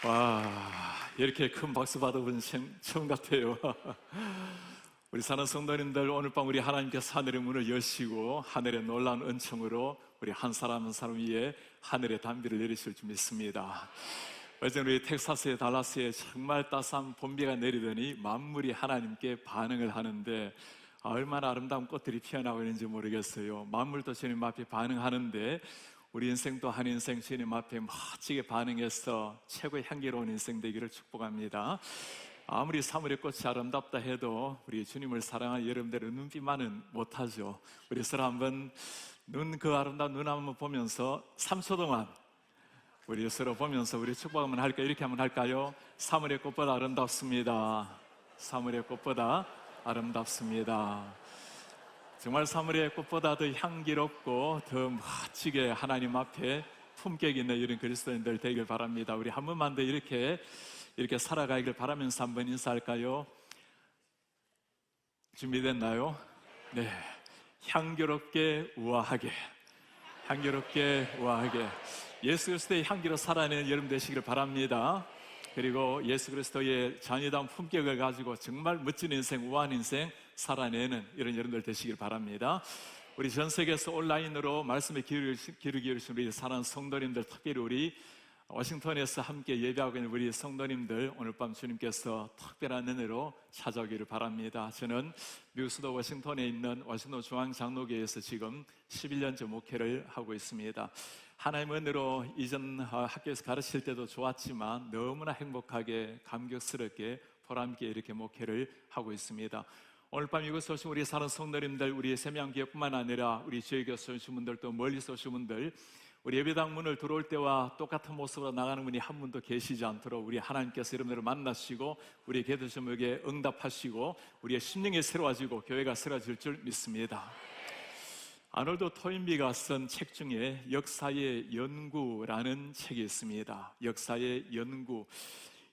와, 이렇게 큰 박수 받아본 처음 같아요. 우리 사는 성도님들, 오늘 밤 우리 하나님께서 하늘의 문을 여시고 하늘의 놀라운 은총으로 우리 한 사람 한 사람 위에 하늘의 단비를 내리실 줄 믿습니다. 어제 우리 텍사스의 달라스에 정말 따스한 봄비가 내리더니 만물이 하나님께 반응을 하는데 얼마나 아름다운 꽃들이 피어나고 있는지 모르겠어요. 만물도 주님 앞에 반응하는데 우리 인생도 한 인생 주님 앞에 멋지게 반응해서 최고의 향기로운 인생 되기를 축복합니다. 아무리 사물의 꽃이 아름답다 해도 우리 주님을 사랑하는 여러분들의 눈빛만은 못하죠. 우리 서로 한번 그 아름다운 눈 한번 보면서 3초 동안 우리 서로 보면서 우리 축복 한번 할까요? 이렇게 한번 할까요? 사물의 꽃보다 아름답습니다. 사물의 꽃보다 아름답습니다. 정말 사물의 꽃보다 더 향기롭고 더 멋지게 하나님 앞에 품격 있는 이런 그리스도인들 되길 바랍니다. 우리 한 번만 더 이렇게 살아가길 바라면서 한번 인사할까요? 준비됐나요? 네. 향기롭게 우아하게, 향기롭게 우아하게 예수 그리스도의 향기로 살아내는 여러분 되시기를 바랍니다. 그리고 예수 그리스도의 자녀다운 품격을 가지고 정말 멋진 인생, 우아한 인생 살아내는 이런 여러분들 되시길 바랍니다. 우리 전 세계에서 온라인으로 말씀에 기울이신 우리 사랑하는 성도님들, 특별히 우리 워싱턴에서 함께 예배하고 있는 우리 성도님들, 오늘 밤 주님께서 특별한 은혜로 찾아오기를 바랍니다. 저는 미국 수도 워싱턴에 있는 워싱턴 중앙장로교회에서 지금 11년째 목회를 하고 있습니다. 하나님의 은혜로 이전 학교에서 가르칠 때도 좋았지만 너무나 행복하게 감격스럽게 보람있게 이렇게 목회를 하고 있습니다. 오늘 밤 이곳에 오신 우리 사는 성도님들, 우리 세명교회뿐만 아니라 우리 지역에서 오신 분들, 또 멀리서 오신 분들, 우리 예배당 문을 들어올 때와 똑같은 모습으로 나가는 분이 한 분도 계시지 않도록 우리 하나님께서 여러분들을 만나시고 우리의 기도 제목에 응답하시고 우리의 심령이 새로워지고 교회가 새로워질 줄 믿습니다. 아놀드 토인비가 쓴 책 중에 역사의 연구라는 책이 있습니다. 역사의 연구.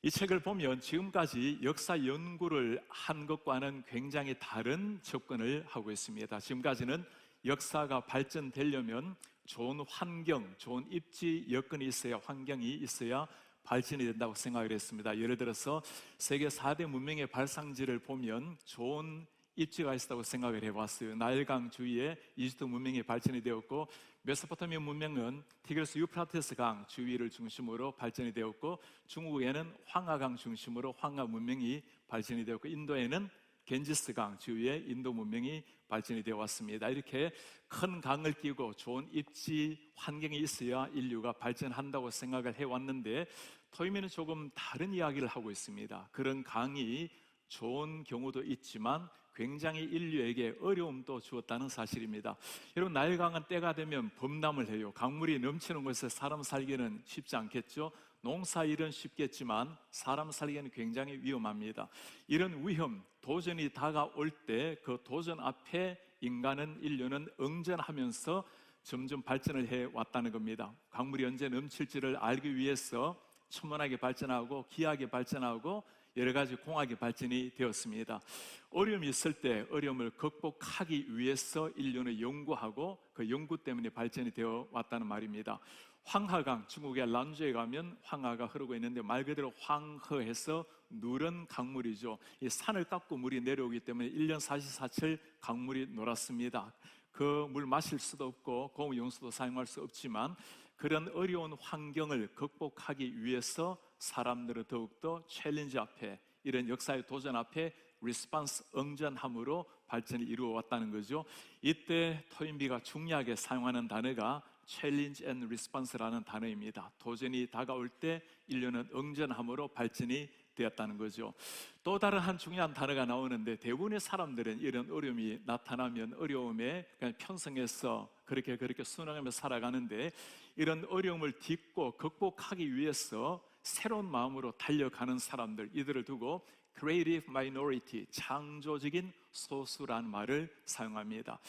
이 책을 보면 지금까지 역사 연구를 한 것과는 굉장히 다른 접근을 하고 있습니다. 지금까지는 역사가 발전되려면 좋은 환경, 좋은 입지 여건이 있어야, 환경이 있어야 발전이 된다고 생각을 했습니다. 예를 들어서 세계 4대 문명의 발상지를 보면 좋은 입지가 있었다고 생각을 해봤어요. 나일강 주위에 이집트 문명이 발전이 되었고, 메소포타미아 문명은 티그리스 유프라테스 강 주위를 중심으로 발전이 되었고, 중국에는 황하강 중심으로 황하 문명이 발전이 되었고, 인도에는 겐지스 강 주위에 인도 문명이 발전이 되어 왔습니다. 이렇게 큰 강을 끼고 좋은 입지 환경이 있어야 인류가 발전한다고 생각을 해왔는데, 토이미는 조금 다른 이야기를 하고 있습니다. 그런 강이 좋은 경우도 있지만 굉장히 인류에게 어려움도 주었다는 사실입니다. 여러분, 나일강은 때가 되면 범람을 해요. 강물이 넘치는 곳에 사람 살기는 쉽지 않겠죠. 농사일은 쉽겠지만 사람 살기는 굉장히 위험합니다. 이런 위험, 도전이 다가올 때 그 도전 앞에 인류는 응전하면서 점점 발전을 해왔다는 겁니다. 강물이 언제 넘칠지를 알기 위해서 천문학이 발전하고 기하학이 발전하고 여러 가지 공학이 발전이 되었습니다. 어려움이 있을 때 어려움을 극복하기 위해서 인류는 연구하고 그 연구 때문에 발전이 되어 왔다는 말입니다. 황하강, 중국의 란주에 가면 황하가 흐르고 있는데 말 그대로 황허해서 누런 강물이죠. 이 산을 깎고 물이 내려오기 때문에 1년 44칠 강물이 놀았습니다. 그 물 마실 수도 없고 공용 용수도 사용할 수 없지만 그런 어려운 환경을 극복하기 위해서 사람들은 더욱더 챌린지 앞에, 이런 역사의 도전 앞에 리스폰스, 응전함으로 발전이 이루어왔다는 거죠. 이때 토인비가 중요하게 사용하는 단어가 챌린지 앤 리스폰스라는 단어입니다. 도전이 다가올 때 인류는 응전함으로 발전이 되었다는 거죠. 또 다른 한 중요한 단어가 나오는데, 대부분의 사람들은 이런 어려움이 나타나면 어려움에 그냥 편성해서 그렇게 순응하며 살아가는데, 이런 어려움을 딛고 극복하기 위해서 새로운 마음으로 달려가는 사람들, 이들을 두고 creative minority, 창조적인 소수라는 말을 사용합니다.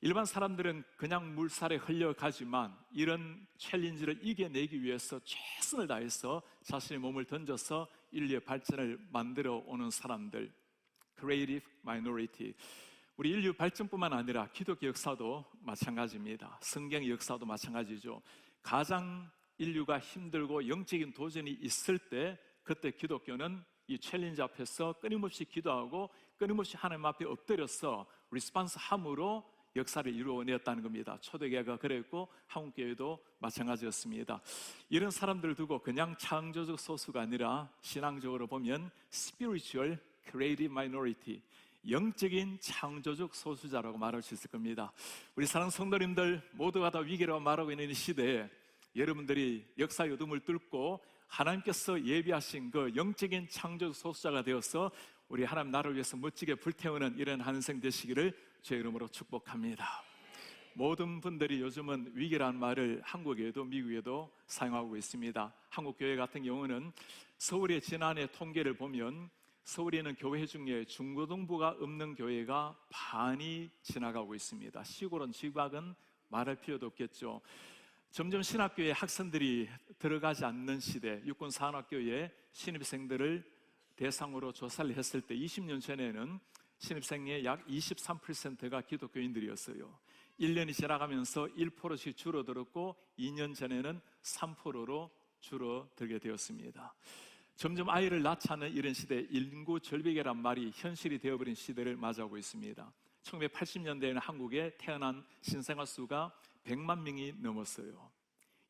일반 사람들은 그냥 물살에 흘려가지만 이런 챌린지를 이겨내기 위해서 최선을 다해서 자신의 몸을 던져서 인류의 발전을 만들어 오는 사람들, creative minority. 우리 인류 발전뿐만 아니라 기독교 역사도 마찬가지입니다. 성경의 역사도 마찬가지죠. 가장 인류가 힘들고 영적인 도전이 있을 때 그때 기독교는 이 챌린지 앞에서 끊임없이 기도하고 끊임없이 하나님 앞에 엎드려서 리스폰스 함으로 역사를 이루어냈다는 겁니다. 초대교회가 그랬고 한국교회도 마찬가지였습니다. 이런 사람들 두고 그냥 창조적 소수가 아니라 신앙적으로 보면 Spiritual Creative Minority, 영적인 창조적 소수자라고 말할 수 있을 겁니다. 우리 사랑하는 성도님들 모두가 다 위기라고 말하고 있는 이 시대에 여러분들이 역사의 어둠을 뚫고 하나님께서 예비하신 그 영적인 창조적 소수자가 되어서 우리 하나님 나라를 위해서 멋지게 불태우는 이런 한 인생 되시기를 제 이름으로 축복합니다. 모든 분들이 요즘은 위기라는 말을 한국에도 미국에도 사용하고 있습니다. 한국교회 같은 경우는 서울의 지난해 통계를 보면 서울에는 교회 중에 중고등부가 없는 교회가 반이 지나가고 있습니다. 시골은 지방은 말할 필요도 없겠죠. 점점 신학교에 학생들이 들어가지 않는 시대, 육군산학교에 신입생들을 대상으로 조사를 했을 때 20년 전에는 신입생의 약 23%가 기독교인들이었어요. 1년이 지나가면서 1%씩 줄어들었고 2년 전에는 3%로 줄어들게 되었습니다. 점점 아이를 낳지 않는 이런 시대, 인구 절벽이란 말이 현실이 되어버린 시대를 맞이하고 있습니다. 1980년대에는 한국에 태어난 신생아 수가 100만 명이 넘었어요.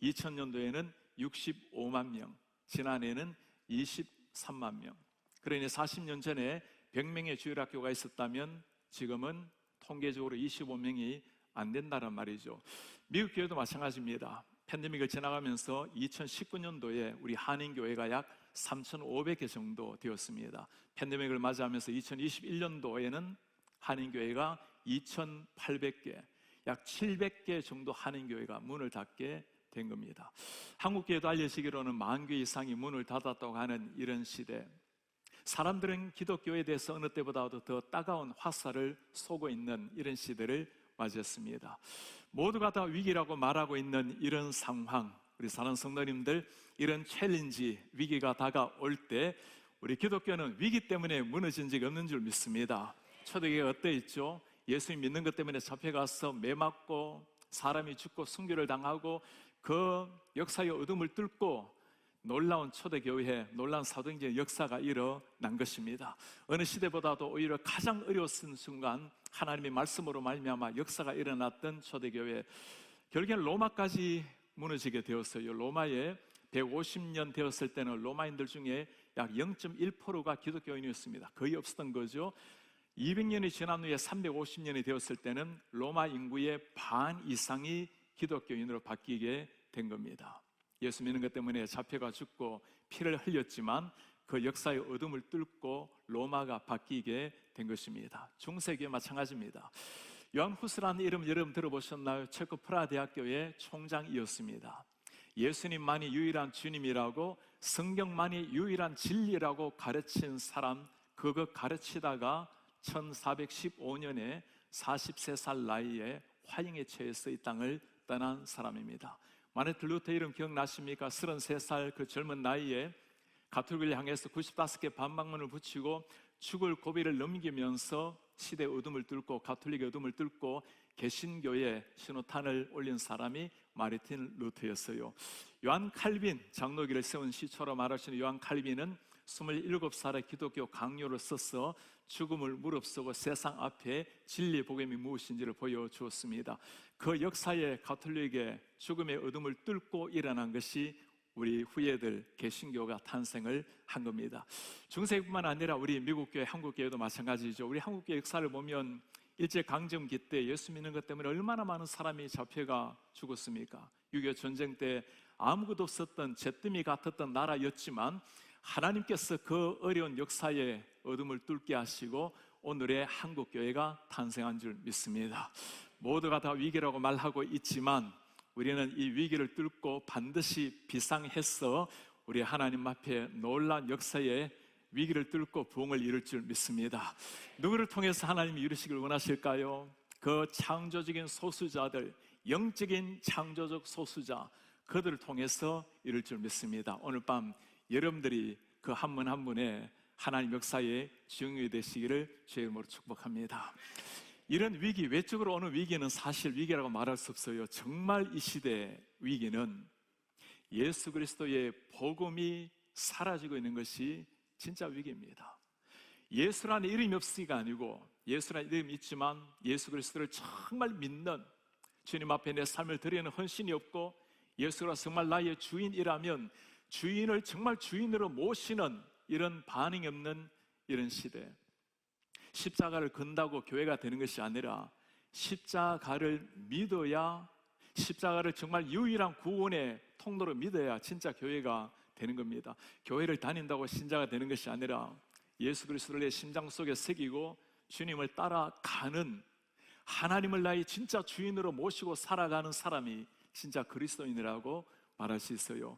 2000년도에는 65만 명, 지난해는 23만 명. 그러니 40년 전에 100명의 주일학교가 있었다면 지금은 통계적으로 25명이 안 된다는 말이죠. 미국 교회도 마찬가지입니다. 팬데믹을 지나가면서 2019년도에 우리 한인교회가 약 3,500개 정도 되었습니다. 팬데믹을 맞이하면서 2021년도에는 한인교회가 2,800개, 약 700개 정도 한인교회가 문을 닫게 된 겁니다. 한국교회도 알려지기로는 10,000개 이상이 문을 닫았다고 하는 이런 시대, 사람들은 기독교에 대해서 어느 때보다도 더 따가운 화살을 쏘고 있는 이런 시대를 맞이했습니다. 모두가 다 위기라고 말하고 있는 이런 상황, 우리 사랑하는 성도님들, 이런 챌린지, 위기가 다가올 때 우리 기독교는 위기 때문에 무너진 적이 없는 줄 믿습니다. 초대교회가 어떠했죠? 예수님 믿는 것 때문에 잡혀가서 매 맞고 사람이 죽고 순교를 당하고 그 역사의 어둠을 뚫고 놀라운 초대교회, 놀라운 사도행전의 역사가 일어난 것입니다. 어느 시대보다도 오히려 가장 어려웠던 순간 하나님의 말씀으로 말미암아 역사가 일어났던 초대교회, 결국에는 로마까지 무너지게 되었어요. 로마에 150년 되었을 때는 로마인들 중에 약 0.1%가 기독교인이었습니다. 거의 없었던 거죠. 200년이 지난 후에 350년이 되었을 때는 로마 인구의 반 이상이 기독교인으로 바뀌게 된 겁니다. 예수 믿는 것 때문에 잡혀가 죽고 피를 흘렸지만 그 역사의 어둠을 뚫고 로마가 바뀌게 된 것입니다. 중세기에 마찬가지입니다. 요한 후스라는 이름 여러분 들어보셨나요? 체코 프라하 대학교의 총장이었습니다. 예수님만이 유일한 주님이라고, 성경만이 유일한 진리라고 가르친 사람, 그거 가르치다가 1415년에 43살 나이에 화형에 처해서 이 땅을 떠난 사람입니다. 마르틴 루터 이름 기억나십니까? 33살 그 젊은 나이에 가톨릭을 향해서 95개 반박문을 붙이고 죽을 고비를 넘기면서 시대의 어둠을 뚫고, 가톨릭의 어둠을 뚫고 개신교에 신호탄을 올린 사람이 마르틴 루터였어요. 요한 칼빈, 장로교를 세운 시초로 말하시는 요한 칼빈은 27살에 기독교 강요를 써서 죽음을 무릅쓰고 세상 앞에 진리 복음이 무엇인지를 보여주었습니다. 그 역사의 가톨릭의 죽음의 어둠을 뚫고 일어난 것이 우리 후예들 개신교가 탄생을 한 겁니다. 중세기뿐만 아니라 우리 미국교회, 한국교회도 마찬가지죠. 우리 한국교회 역사를 보면 일제강점기 때 예수 믿는 것 때문에 얼마나 많은 사람이 잡혀가 죽었습니까? 6.25 전쟁 때 아무것도 없었던 잿더미 같았던 나라였지만 하나님께서 그 어려운 역사의 어둠을 뚫게 하시고 오늘의 한국교회가 탄생한 줄 믿습니다. 모두가 다 위기라고 말하고 있지만 우리는 이 위기를 뚫고 반드시 비상해서 우리 하나님 앞에 놀라운 역사의 위기를 뚫고 부흥을 이룰 줄 믿습니다. 누구를 통해서 하나님이 이루시길 원하실까요? 그 창조적인 소수자들, 영적인 창조적 소수자, 그들을 통해서 이룰 줄 믿습니다. 오늘 밤 여러분들이 그 한 분 한 분의 하나님 역사의 주인공이 되시기를 주의 이름으로 축복합니다. 이런 위기, 외적으로 오는 위기는 사실 위기라고 말할 수 없어요. 정말 이 시대의 위기는 예수 그리스도의 복음이 사라지고 있는 것이 진짜 위기입니다. 예수라는 이름이 없으니까 아니고, 예수라는 이름이 있지만 예수 그리스도를 정말 믿는, 주님 앞에 내 삶을 드리는 헌신이 없고, 예수가 정말 나의 주인이라면 주인을 정말 주인으로 모시는 이런 반응이 없는 이런 시대, 십자가를 건다고 교회가 되는 것이 아니라 십자가를 믿어야, 십자가를 정말 유일한 구원의 통로로 믿어야 진짜 교회가 되는 겁니다. 교회를 다닌다고 신자가 되는 것이 아니라 예수 그리스도를 내 심장 속에 새기고 주님을 따라가는, 하나님을 나의 진짜 주인으로 모시고 살아가는 사람이 진짜 그리스도인이라고 말할 수 있어요.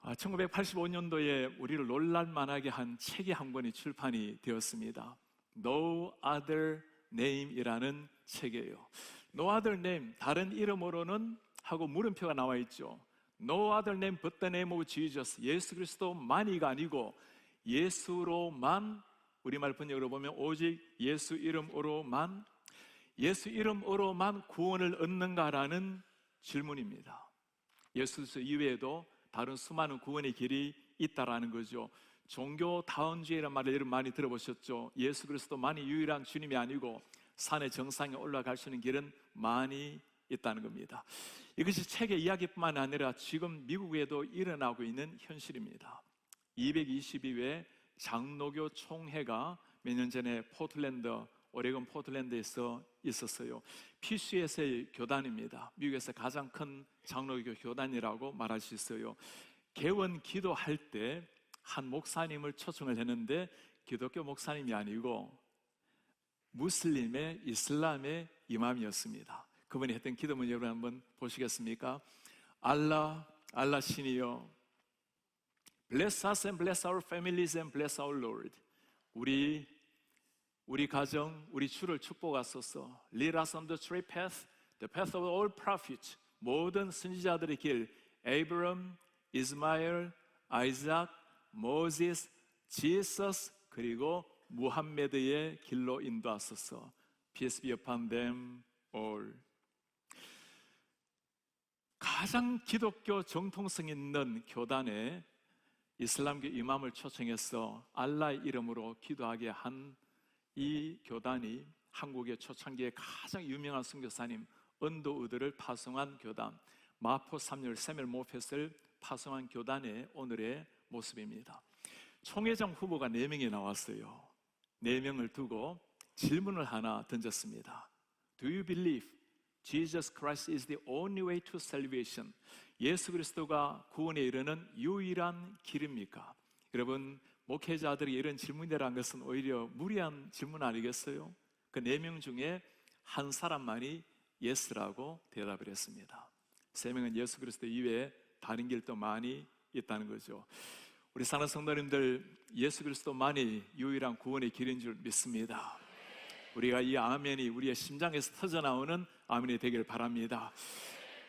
1985년도에 우리를 놀랄만하게 한 책이 한 권이 출판이 되었습니다. No Other Name이라는 책이에요. No Other Name, 다른 이름으로는 하고 물음표가 나와 있죠. No other name but the name of Jesus. 예수 그리스도만이가 아니고 예수로만, 우리말 번역으로 보면 오직 예수 이름으로만, 예수 이름으로만 구원을 얻는가라는 질문입니다. 예수 그리스도 이외에도 다른 수많은 구원의 길이 있다라는 거죠. 종교다원주의라는 말을 여러분 많이 들어보셨죠? 예수 그리스도만이 유일한 주님이 아니고 산의 정상에 올라갈 수 있는 길은 많이 있다는 겁니다. 이것이 책의 이야기뿐만 아니라 지금 미국에도 일어나고 있는 현실입니다. 222회 장로교 총회가 몇 년 전에 오레곤 포틀랜드에서 있었어요. PCS의 교단입니다. 미국에서 가장 큰 장로교 교단이라고 말할 수 있어요. 개원 기도할 때 한 목사님을 초청을 했는데 기독교 목사님이 아니고 무슬림의 이슬람의 이맘이었습니다. 그분이 했던 기도문 여러분 한번 보시겠습니까? 알라 신이여, bless us and bless our families and bless our Lord. 우리 가정, 우리 주를 축복하소서. Lead us on the straight path, the path of all prophets. 모든 선지자들의 길, Abraham, 이스마엘, 아이작, 모세스, 지서스, 그리고 무함메드의 길로 인도하소서. Peace be upon them all. 가장 기독교 정통성 있는 교단에 이슬람교 이맘을 초청해서 알라의 이름으로 기도하게 한 이 교단이 한국의 초창기에 가장 유명한 선교사님 언도우드를 파송한 교단, 마포 삼열 세멜 모펫을 파송한 교단의 오늘의 모습입니다. 총회장 후보가 4명이 나왔어요. 4명을 두고 질문을 하나 던졌습니다. Do you believe Jesus Christ is the only way to salvation? 예수 그리스도가 구원에 이르는 유일한 길입니까? 여러분, 목회자들이 이런 질문이라는 것은 오히려 무리한 질문 아니겠어요? 그 4명 중에 한 사람만이 예스라고 대답을 했습니다. 3명은 예수 그리스도 이외에 다른 길도 많이 있다는 거죠. 우리 사랑하는 성도님들, 예수 그리스도만이 유일한 구원의 길인 줄 믿습니다. 우리가 이 아멘이 우리의 심장에서 터져나오는 아멘이 되길 바랍니다.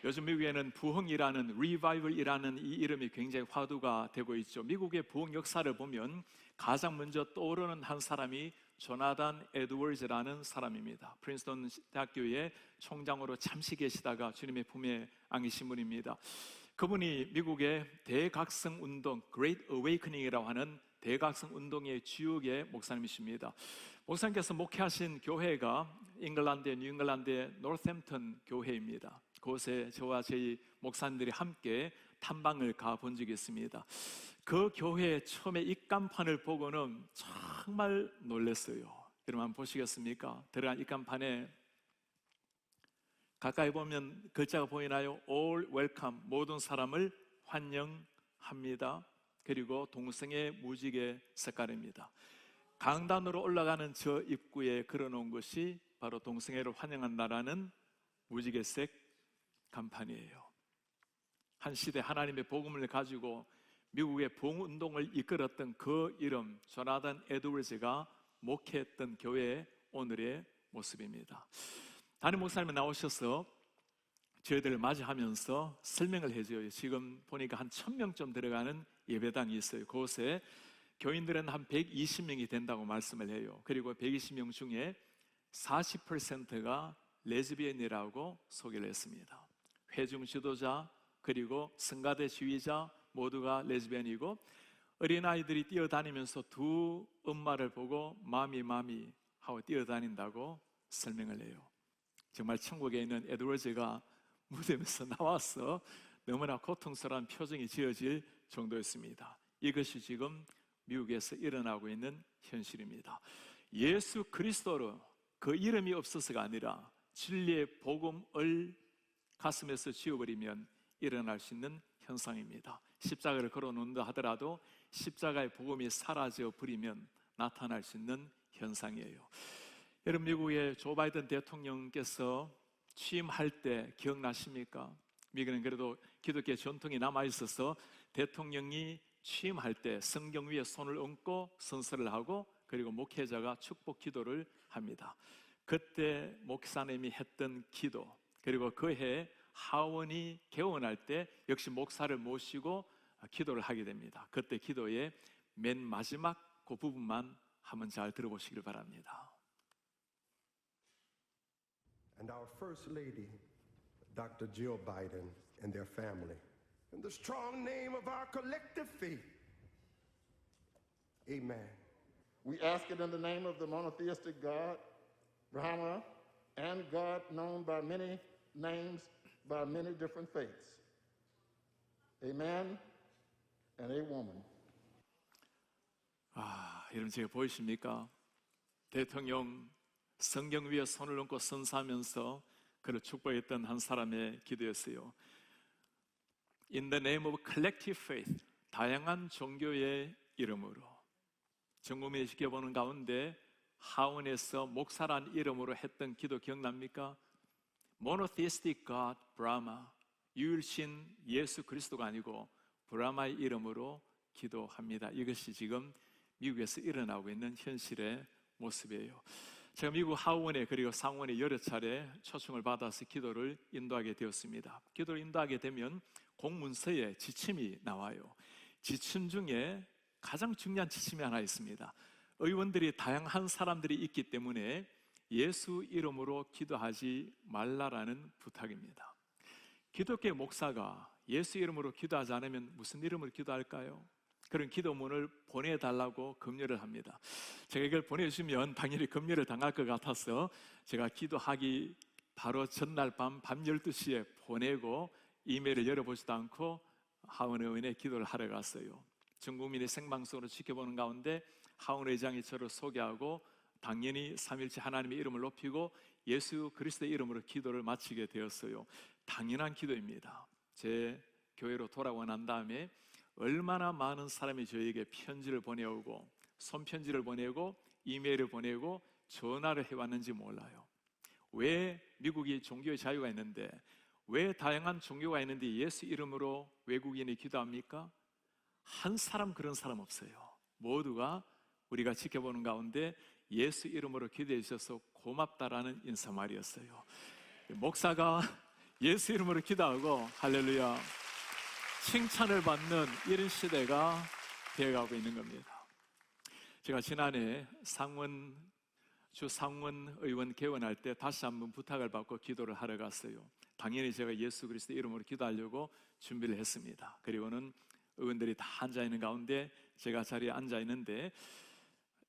요즘 미국에는 부흥이라는, 리바이벌이라는 이 이름이 굉장히 화두가 되고 있죠. 미국의 부흥 역사를 보면 가장 먼저 떠오르는 한 사람이 조나단 에드워즈라는 사람입니다. 프린스턴 대학교의 총장으로 잠시 계시다가 주님의 품에 안기신 분입니다. 그분이 미국의 대각성 운동, Great Awakening이라고 하는 대각성 운동의 주역의 목사님이십니다. 목사님께서 목회하신 교회가 잉글랜드의 뉴잉글랜드의 노스햄튼 교회입니다. 그곳에 저와 저희 목사님들이 함께 탐방을 가본 적이 있습니다. 그 교회 처음에 입간판을 보고는 정말 놀랐어요. 여러분 한번 보시겠습니까? 들어간 입간판에 가까이 보면 글자가 보이나요? All welcome, 모든 사람을 환영합니다. 그리고 동성애 무지개 색깔입니다. 강단으로 올라가는 저 입구에 걸어놓은 것이 바로 동성애를 환영한다라는 무지개색 간판이에요. 한 시대 하나님의 복음을 가지고 미국의 부흥운동을 이끌었던 그 이름, 조나단 에드워즈가 목회했던 교회의 오늘의 모습입니다. 담임 목사님이 나오셔서 저희들을 맞이하면서 설명을 해줘요. 지금 보니까 한 1000명쯤 들어가는 예배당이 있어요. 그곳에 교인들은 한 120명이 된다고 말씀을 해요. 그리고 120명 중에 40%가 레즈비언이라고 소개를 했습니다. 회중 지도자, 그리고 성가대 지휘자 모두가 레즈비언이고 어린아이들이 뛰어다니면서 두 엄마를 보고 마미 하고 뛰어다닌다고 설명을 해요. 정말 천국에 있는 에드워즈가 무대에서 나와서 너무나 고통스러운 표정이 지어질 정도였습니다. 이것이 지금 미국에서 일어나고 있는 현실입니다. 예수 그리스도로 그 이름이 없어서가 아니라 진리의 복음을 가슴에서 지워버리면 일어날 수 있는 현상입니다. 십자가를 걸어놓는다 하더라도 십자가의 복음이 사라져 버리면 나타날 수 있는 현상이에요. 여러분, 미국의 조 바이든 대통령께서 취임할 때 기억나십니까? 미국은 그래도 기독교 전통이 남아있어서 대통령이 취임할 때 성경 위에 손을 얹고 선서를 하고 그리고 목회자가 축복 기도를 합니다. 그때 목사님이 했던 기도, 그리고 그해 하원이 개원할 때 역시 목사를 모시고 기도를 하게 됩니다. 그때 기도의 맨 마지막 그 부분만 한번 잘 들어보시길 바랍니다. And our First Lady, Dr. Jill Biden and their family, in the strong name of our collective faith, amen. We ask it in the name of the monotheistic God, Brahma, and God known by many names, by many different faiths. A man and a woman. 여러분, 제가 보이십니까? 대통령 성경 위에 손을 얹고 선사하면서 그를 축복했던 한 사람의 기도였어요. In the name of collective faith, 다양한 종교의 이름으로. 전 국민이 지켜보는 가운데 하원에서 목사란 이름으로 했던 기도 기억납니까? Monotheistic God, Brahma, 유일신 예수 그리스도가 아니고 브라마의 이름으로 기도합니다. 이것이 지금 미국에서 일어나고 있는 현실의 모습이에요. 제가 미국 하원에 그리고 상원에 여러 차례 초청을 받아서 기도를 인도하게 되었습니다. 기도를 인도하게 되면 공문서에 지침이 나와요. 지침 중에 가장 중요한 지침이 하나 있습니다. 의원들이 다양한 사람들이 있기 때문에 예수 이름으로 기도하지 말라라는 부탁입니다. 기독교 목사가 예수 이름으로 기도하지 않으면 무슨 이름으로 기도할까요? 그런 기도문을 보내달라고 금요를 합니다. 제가 이걸 보내주시면 당연히 금요를 당할 것 같아서 제가 기도하기 바로 전날 밤 12시에 보내고 이메일을 열어보지도 않고 하원 의원에 기도를 하러 갔어요. 전 국민이 생방송으로 지켜보는 가운데 하원 의장이 저를 소개하고 당연히 삼일째 하나님의 이름을 높이고 예수 그리스도의 이름으로 기도를 마치게 되었어요. 당연한 기도입니다. 제 교회로 돌아오고 난 다음에 얼마나 많은 사람이 저에게 편지를 보내오고 손편지를 보내고 이메일을 보내고 전화를 해왔는지 몰라요. 왜 미국이 종교의 자유가 있는데, 왜 다양한 종교가 있는데 예수 이름으로 외국인이 기도합니까? 한 사람 그런 사람 없어요. 모두가 우리가 지켜보는 가운데 예수 이름으로 기도해 주셔서 고맙다라는 인사말이었어요. 목사가 예수 이름으로 기도하고 할렐루야 칭찬을 받는 이런 시대가 되어가고 있는 겁니다. 제가 지난해 주 상원 의원 개원할 때 다시 한번 부탁을 받고 기도를 하러 갔어요. 당연히 제가 예수 그리스도 이름으로 기도하려고 준비를 했습니다. 그리고는 의원들이 다 앉아있는 가운데 제가 자리에 앉아있는데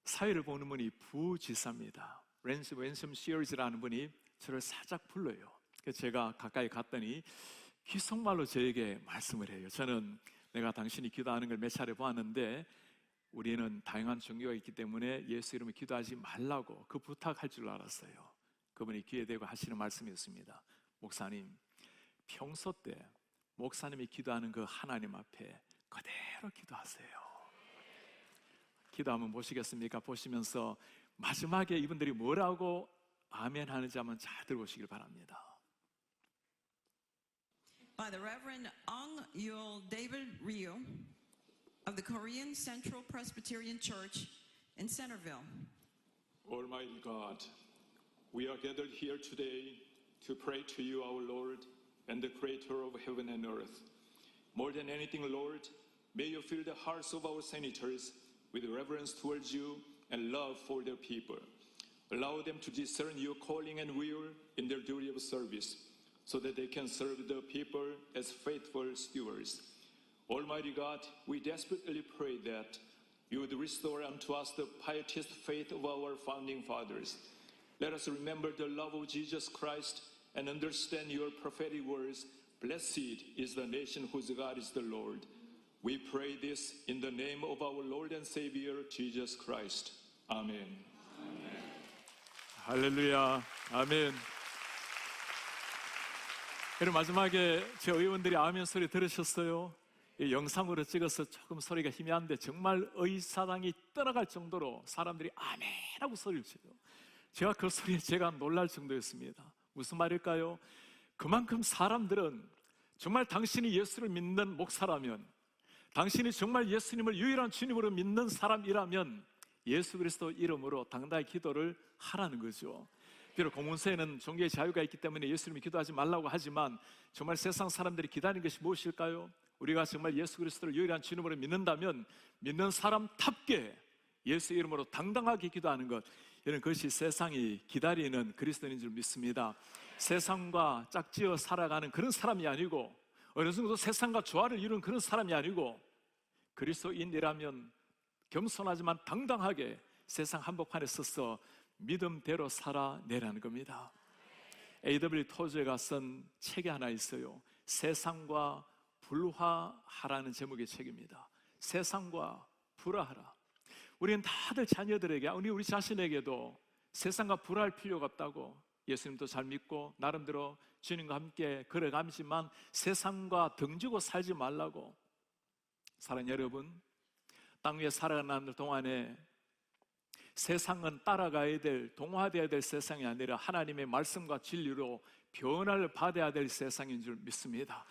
사회를 보는 분이 부지사입니다. 랜섬 시어즈라는 분이 저를 살짝 불러요. 그래서 제가 가까이 갔더니 귀속말로 저에게 말씀을 해요. 저는 내가 당신이 기도하는 걸 몇 차례 보았는데 우리는 다양한 종교가 있기 때문에 예수 이름으로 기도하지 말라고 그 부탁할 줄 알았어요. 그분이 귀에 대고 하시는 말씀이었습니다. 목사님, 평소 때 목사님이 기도하는 그 하나님 앞에 그대로 기도하세요. 기도 한번 보시겠습니까? 보시면서 마지막에 이분들이 뭐라고 아멘 하는지 한번 잘 들어보시길 바랍니다. By the Reverend Ong Yul David Ryu of the Korean Central Presbyterian Church in Centerville. Almighty God, we are gathered here today to pray to you, our Lord, and the Creator of heaven and earth. More than anything, Lord, may you fill the hearts of our senators with reverence towards you and love for their people. Allow them to discern your calling and will in their duty of service. so that they can serve the people as faithful stewards. Almighty God, we desperately pray that you would restore unto us the pietist faith of our founding fathers. Let us remember the love of Jesus Christ and understand your prophetic words. Blessed is the nation whose God is the Lord. We pray this in the name of our Lord and Savior, Jesus Christ. Amen. 할렐루야. 아멘. 그리고 마지막에 제 의원들이 아멘 소리 들으셨어요? 이 영상으로 찍어서 조금 소리가 희미한데 정말 의사당이 떠나갈 정도로 사람들이 아멘하고 소리를 쳐요. 제가 그 소리에 제가 놀랄 정도였습니다. 무슨 말일까요? 그만큼 사람들은 정말 당신이 예수를 믿는 목사라면, 당신이 정말 예수님을 유일한 주님으로 믿는 사람이라면 예수 그리스도 이름으로 당당히 기도를 하라는 거죠. 비록 공문서에는 종교의 자유가 있기 때문에 예수님이 기도하지 말라고 하지만 정말 세상 사람들이 기다리는 것이 무엇일까요? 우리가 정말 예수 그리스도를 유일한 주님으로 믿는다면 믿는 사람답게 예수 이름으로 당당하게 기도하는 것, 이런 것이 세상이 기다리는 그리스도인인 줄 믿습니다. 세상과 짝지어 살아가는 그런 사람이 아니고, 어느 정도 세상과 조화를 이루는 그런 사람이 아니고, 그리스도인이라면 겸손하지만 당당하게 세상 한복판에 서서 믿음대로 살아내라는 겁니다. A.W. 토저가 쓴 책이 하나 있어요. 세상과 불화하라는 제목의 책입니다. 세상과 불화하라. 우리는 다들 자녀들에게, 우리 자신에게도 세상과 불화할 필요가 없다고, 예수님도 잘 믿고 나름대로 주님과 함께 걸어가지만 세상과 등지고 살지 말라고. 사랑하는 여러분, 땅 위에 살아가는 동안에 세상은 따라가야 될, 동화되어야 될 세상이 아니라 하나님의 말씀과 진리로 변화를 받아야 될 세상인 줄 믿습니다.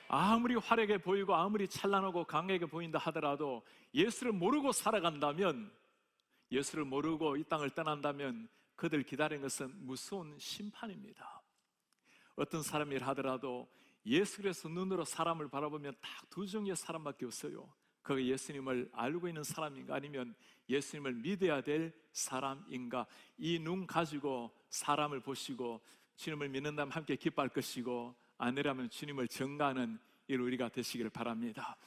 아무리 화려하게 보이고 아무리 찬란하고 강하게 보인다 하더라도 예수를 모르고 살아간다면, 예수를 모르고 이 땅을 떠난다면 그들 기다리는 것은 무서운 심판입니다. 어떤 사람이라 하더라도 예수 그리스도 눈으로 사람을 바라보면 딱 두 종류의 사람밖에 없어요. 그가 예수님을 알고 있는 사람인가, 아니면 예수님을 믿어야 될 사람인가. 이 눈 가지고 사람을 보시고 주님을 믿는다면 함께 기뻐할 것이고, 아니라면 주님을 전가하는 일 우리가 되시기를 바랍니다.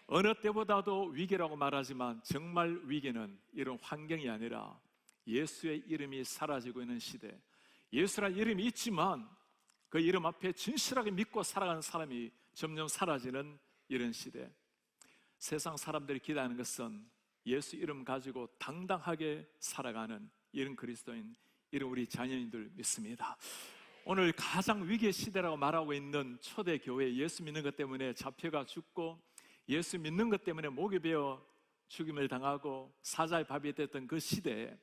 어느 때보다도 위기라고 말하지만 정말 위기는 이런 환경이 아니라 예수의 이름이 사라지고 있는 시대, 예수란 이름이 있지만 그 이름 앞에 진실하게 믿고 살아가는 사람이 점점 사라지는 이런 시대, 세상 사람들이 기대하는 것은 예수 이름 가지고 당당하게 살아가는 이런 그리스도인, 이런 우리 자녀인들 믿습니다. 오늘 가장 위기의 시대라고 말하고 있는 초대교회, 예수 믿는 것 때문에 잡혀가 죽고 예수 믿는 것 때문에 목이 베어 죽임을 당하고 사자의 밥이 됐던 그 시대에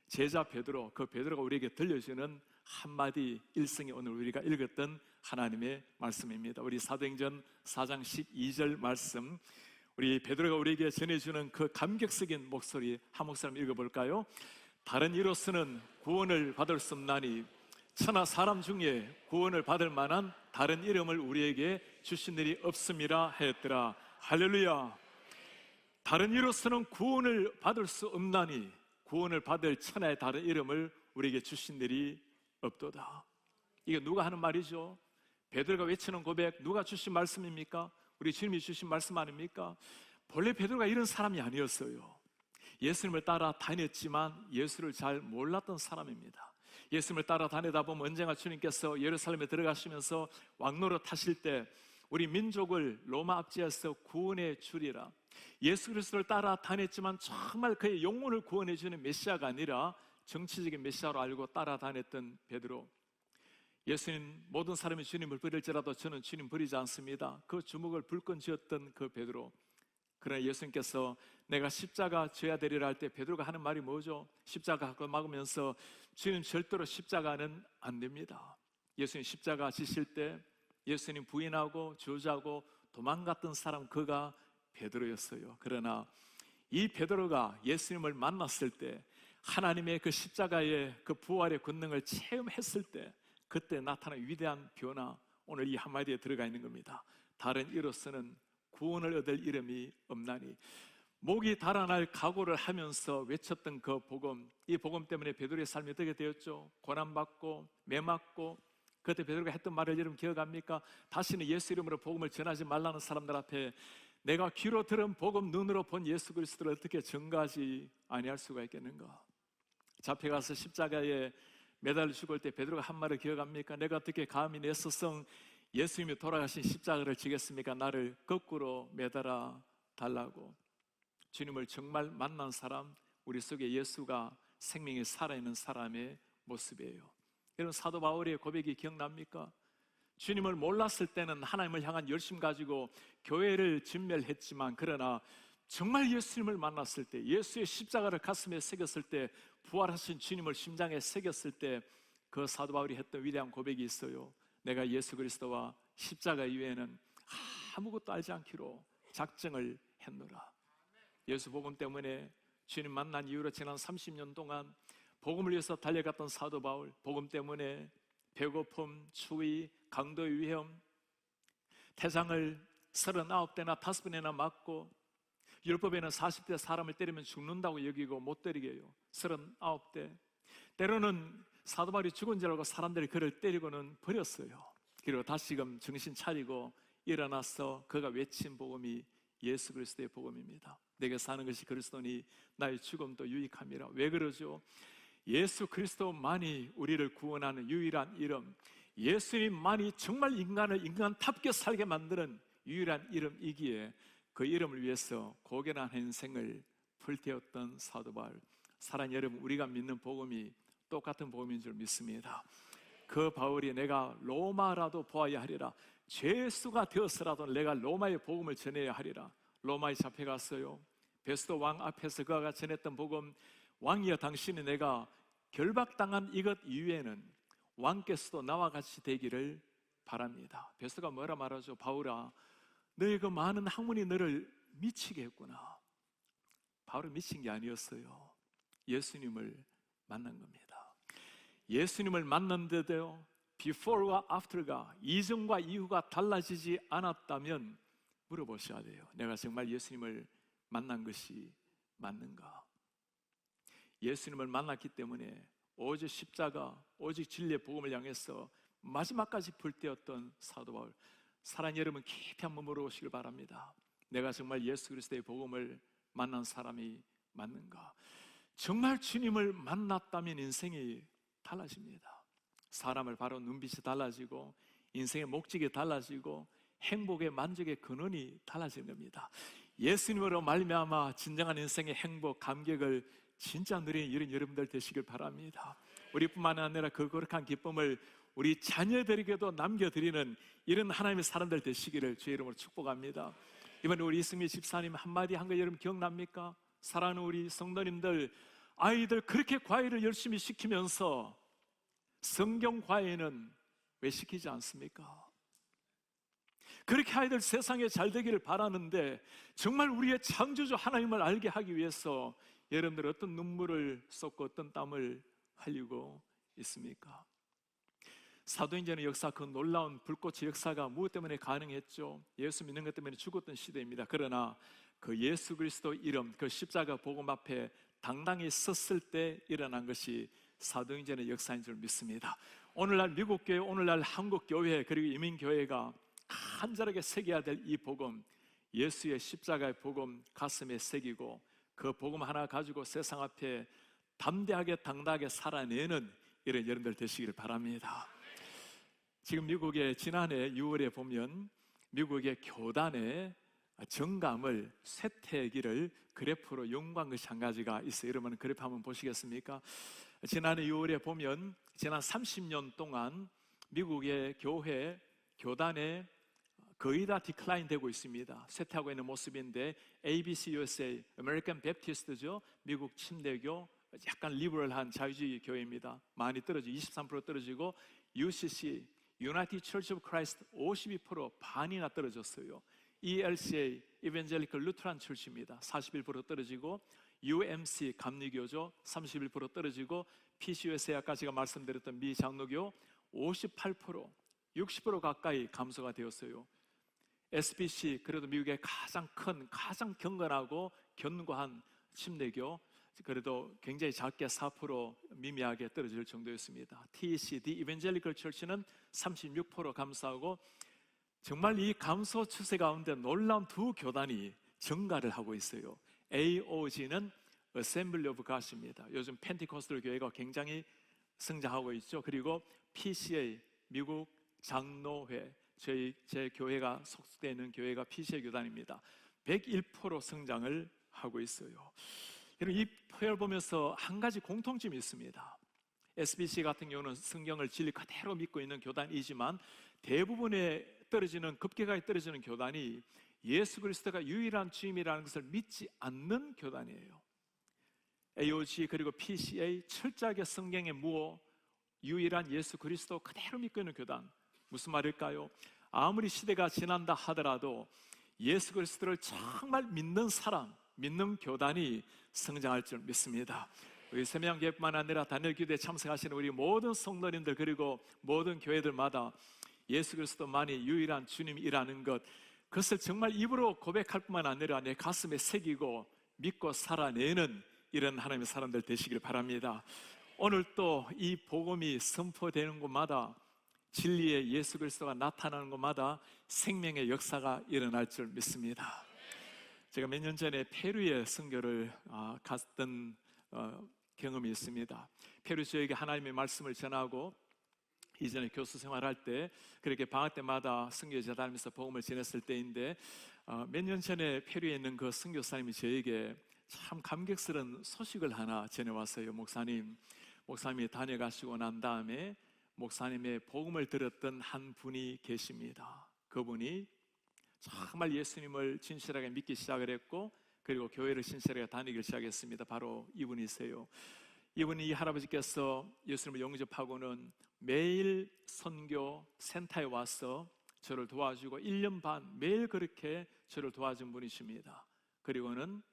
제자 베드로, 그 베드로가 우리에게 들려주는 한마디 일성이 오늘 우리가 읽었던 하나님의 말씀입니다. 우리 사도행전 4장 12절 말씀, 우리 베드로가 우리에게 전해주는 그 감격적인 목소리 한 목소리 한번 읽어볼까요? 다른 이로서는 구원을 받을 수 없나니 천하 사람 중에 구원을 받을 만한 다른 이름을 우리에게 주신 일이 없음이라 하였더라. 할렐루야. 다른 이로서는 구원을 받을 수 없나니, 구원을 받을 천하의 다른 이름을 우리에게 주신 일이 없도다. 이게 누가 하는 말이죠? 베드로가 외치는 고백, 누가 주신 말씀입니까? 우리 주님이 주신 말씀 아닙니까? 본래 베드로가 이런 사람이 아니었어요. 예수님을 따라 다녔지만 예수를 잘 몰랐던 사람입니다. 예수님을 따라 다니다 보면 언젠가 주님께서 예루살렘에 들어가시면서 왕노릇 하실 때 우리 민족을 로마 압제에서 구원해 주리라, 예수 그리스도를 따라 다녔지만 정말 그의 영혼을 구원해 주는 메시아가 아니라 정치적인 메시아로 알고 따라 다녔던 베드로. 예수님, 모든 사람이 주님을 버릴지라도 저는 주님 버리지 않습니다. 그 주먹을 불끈 쥐었던 그 베드로. 그러나 예수님께서 내가 십자가 져야 되리라 할 때 베드로가 하는 말이 뭐죠? 십자가 갖고 막으면서 주님 절대로 십자가는 안 됩니다. 예수님 십자가 지실 때 예수님 부인하고 저주하고 도망갔던 사람, 그가 베드로였어요. 그러나 이 베드로가 예수님을 만났을 때, 하나님의 그 십자가의 그 부활의 권능을 체험했을 때, 그때 나타난 위대한 변화, 오늘 이 한마디에 들어가 있는 겁니다. 다른 이로서는 구원을 얻을 이름이 없나니. 목이 달아날 각오를 하면서 외쳤던 그 복음, 이 복음 때문에 베드로의 삶이 어떻게 되었죠? 고난받고 매맞고 그때 베드로가 했던 말을 여러분 기억합니까? 다시는 예수 이름으로 복음을 전하지 말라는 사람들 앞에 내가 귀로 들은 복음, 눈으로 본 예수 그리스도를 어떻게 증거하지 아니할 수가 있겠는가? 잡혀가서 십자가에 매달려 죽을 때 베드로가 한 말을 기억합니까? 내가 어떻게 감히 내 스승 예수님이 돌아가신 십자가를 지겠습니까? 나를 거꾸로 매달아 달라고. 주님을 정말 만난 사람, 우리 속에 예수가 생명이 살아있는 사람의 모습이에요. 여러분, 사도 바울의 고백이 기억납니까? 주님을 몰랐을 때는 하나님을 향한 열심 가지고 교회를 진멸했지만, 그러나 정말 예수님을 만났을 때, 예수의 십자가를 가슴에 새겼을 때, 부활하신 주님을 심장에 새겼을 때 그 사도 바울이 했던 위대한 고백이 있어요. 내가 예수 그리스도와 십자가 이외에는 아무것도 알지 않기로 작정을 했노라. 예수 복음 때문에 주님 만난 이후로 지난 30년 동안 복음을 위해서 달려갔던 사도 바울, 복음 때문에 배고픔, 추위, 강도의 위험, 태장을 39대나 5번이나 맞고, 율법에는 40대 사람을 때리면 죽는다고 여기고 못 때리게 해요. 39대. 때로는 사도 바울이 죽은 줄 알고 사람들이 그를 때리고는 버렸어요. 그리고 다시금 정신 차리고 일어나서 그가 외친 복음이 예수 그리스도의 복음입니다. 내게 사는 것이 그리스도니 나의 죽음도 유익함이라. 왜 그러죠? 예수 그리스도만이 우리를 구원하는 유일한 이름, 예수님만이 정말 인간을 인간답게 살게 만드는 유일한 이름이기에 그 이름을 위해서 고결한 인생을 불태웠던 사도 바울. 사랑하는 여러분, 우리가 믿는 복음이 똑같은 복음인 줄 믿습니다. 그 바울이 내가 로마라도 보아야 하리라, 죄수가 되어서라도 내가 로마의 복음을 전해야 하리라. 로마에 잡혀갔어요. 베스도 왕 앞에서 그가 전했던 복음, 왕이여 당신이 내가 결박당한 이것 이후에는 왕께서도 나와 같이 되기를 바랍니다. 베스도가 뭐라 말하죠? 바울아, 너의 그 많은 학문이 너를 미치게 했구나. 바울은 미친 게 아니었어요. 예수님을 만난 겁니다. 예수님을 만났는데도 before와 after가, 이전과 이후가 달라지지 않았다면 물어보셔야 돼요. 내가 정말 예수님을 만난 것이 맞는가? 예수님을 만났기 때문에 오직 십자가, 오직 진리의 복음을 향해서 마지막까지 불태웠던 사도 바울. 사랑하는 여러분, 깊이 한번 물어보시길 바랍니다. 내가 정말 예수 그리스도의 복음을 만난 사람이 맞는가? 정말 주님을 만났다면 인생이 달라집니다. 사람을 바로 눈빛이 달라지고, 인생의 목적이 달라지고, 행복의 만족의 근원이 달라지는 겁니다. 예수님으로 말미암아 진정한 인생의 행복, 감격을 진짜 누리는 이런 여러분들 되시길 바랍니다. 우리뿐만 아니라 그 거룩한 기쁨을 우리 자녀들에게도 남겨드리는 이런 하나님의 사람들 되시기를 주의 이름으로 축복합니다. 이번에 우리 이승미 집사님 한마디 한 거 여러분 기억납니까? 사랑하는 우리 성도님들, 아이들 그렇게 과외를 열심히 시키면서 성경 과외는 왜 시키지 않습니까? 그렇게 아이들 세상에 잘 되기를 바라는데 정말 우리의 창조주 하나님을 알게 하기 위해서 여러분들 어떤 눈물을 쏟고 어떤 땀을 흘리고 있습니까? 사도행전의 역사, 그 놀라운 불꽃의 역사가 무엇 때문에 가능했죠? 예수 믿는 것 때문에 죽었던 시대입니다. 그러나 그 예수 그리스도 이름, 그 십자가 복음 앞에 당당히 섰을 때 일어난 것이 사도행전의 역사인 줄 믿습니다. 오늘날 미국 교회, 오늘날 한국 교회, 그리고 이민 교회가 간절하게 새겨야 될 이 복음, 예수의 십자가의 복음 가슴에 새기고 그 복음 하나 가지고 세상 앞에 담대하게 당당하게 살아내는 이런 여러분들 되시기를 바랍니다. 지금 미국의 지난해 6월에 보면 미국의 교단의 정감을 쇠퇴기를 그래프로 연구한 것이 한 가지가 있어요. 여러분 그래프 한번 보시겠습니까? 지난해 6월에 보면 지난 30년 동안 미국의 교회, 교단에 거의 다 디클라인 되고 있습니다. 쇠퇴하고 있는 모습인데 ABC USA, American Baptist죠. 미국 침례교, 약간 리버럴한 자유주의 교회입니다. 많이 떨어지고 23% 떨어지고 UCC, United Church of Christ 52% 반이나 떨어졌어요. ELCA, Evangelical Lutheran Church입니다. 41% 떨어지고 UMC, 감리교죠. 31% 떨어지고 PCUSA, 아까 제가 말씀드렸던 미 장로교 58%, 60% 가까이 감소가 되었어요. SBC, 그래도 미국의 가장 큰, 가장 경건하고 견고한 침례교 그래도 굉장히 작게 4% 미미하게 떨어질 정도였습니다. TEC, The Evangelical Church는 36% 감소하고 정말 이 감소 추세 가운데 놀라운 두 교단이 증가를 하고 있어요. AOG는 Assembly of God입니다. 요즘 펜티코스털 교회가 굉장히 성장하고 있죠. 그리고 PCA, 미국 장로회, 제 교회가 속속되어 있는 교회가 PCA 교단입니다. 101% 성장을 하고 있어요. 여러분, 이 표를 보면서 한 가지 공통점이 있습니다. SBC 같은 경우는 성경을 진리 그대로 믿고 있는 교단이지만 대부분의 급격하게 떨어지는 교단이 예수 그리스도가 유일한 주임이라는 것을 믿지 않는 교단이에요. AOG 그리고 PCA 철저하게 성경에 묻어 유일한 예수 그리스도 그대로 믿고 있는 교단. 무슨 말일까요? 아무리 시대가 지난다 하더라도 예수 그리스도를 정말 믿는 사람, 믿는 교단이 성장할 줄 믿습니다. 우리 세명교회뿐만 아니라 단일기도에 참석하시는 우리 모든 성도님들 그리고 모든 교회들마다 예수 그리스도만이 유일한 주님이라는 것, 그것을 정말 입으로 고백할 뿐만 아니라 내 가슴에 새기고 믿고 살아내는 이런 하나님의 사람들 되시길 바랍니다. 오늘 또 이 복음이 선포되는 곳마다 진리의 예수 그리스도가 나타나는 곳마다 생명의 역사가 일어날 줄 믿습니다. 제가 몇 년 전에 페루에 선교를 갔던 경험이 있습니다. 페루 지역에 하나님의 말씀을 전하고 이전에 교수 생활할 때 그렇게 방학 때마다 선교제 다니면서 복음을 전했을 때인데 몇 년 전에 페루에 있는 그 선교사님이 저에게 참 감격스러운 소식을 하나 전해왔어요. 목사님이 다녀가시고 난 다음에 목사님의 복음을 들었던 한 분이 계십니다. 그분이 정말 예수님을 진실하게 믿기 시작을 했고 그리고 교회를 진실하게 다니기 시작했습니다. 바로 이분이세요. 이분이 이 할아버지께서 예수님을 영접하고는 매일 선교 센터에 와서 저를 도와주고 1년 반 매일 그렇게 저를 도와준 분이십니다. 그리고는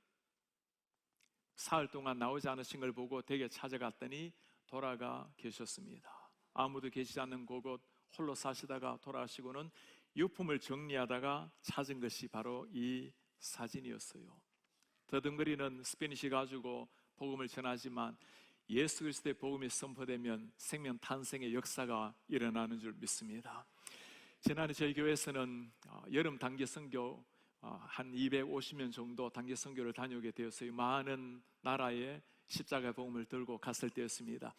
사흘 동안 나오지 않으신 걸 보고 댁에 찾아갔더니 돌아가 계셨습니다. 아무도 계시지 않는 곳 홀로 사시다가 돌아가시고는 유품을 정리하다가 찾은 것이 바로 이 사진이었어요. 더듬거리는 스페니시 가지고 복음을 전하지만 예수 그리스도의 복음이 선포되면 생명 탄생의 역사가 일어나는 줄 믿습니다. 지난해 저희 교회에서는 여름 단기 선교 한 250년 정도 단기 선교를 다녀오게 되었어요. 많은 나라에 십자가 복음을 들고 갔을 때였습니다.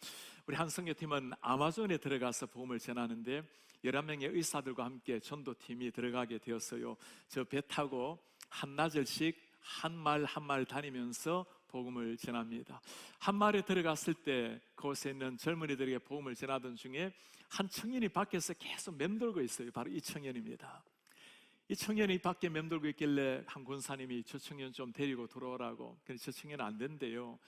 우리 한 선교팀은 아마존에 들어가서 복음을 전하는데 11명의 의사들과 함께 전도팀이 들어가게 되었어요. 저 배 타고 한나절씩 한 말 한 말 다니면서 복음을 전합니다. 한 마을에 들어갔을 때 그곳에 있는 젊은이들에게 복음을 전하던 중에 한 청년이 밖에서 계속 맴돌고 있어요. 바로 이 청년입니다. 이 청년이 밖에 맴돌고 있길래 한 군사님이 저 청년 좀 데리고 들어오라고. 그런데 저 청년은 안 된대요.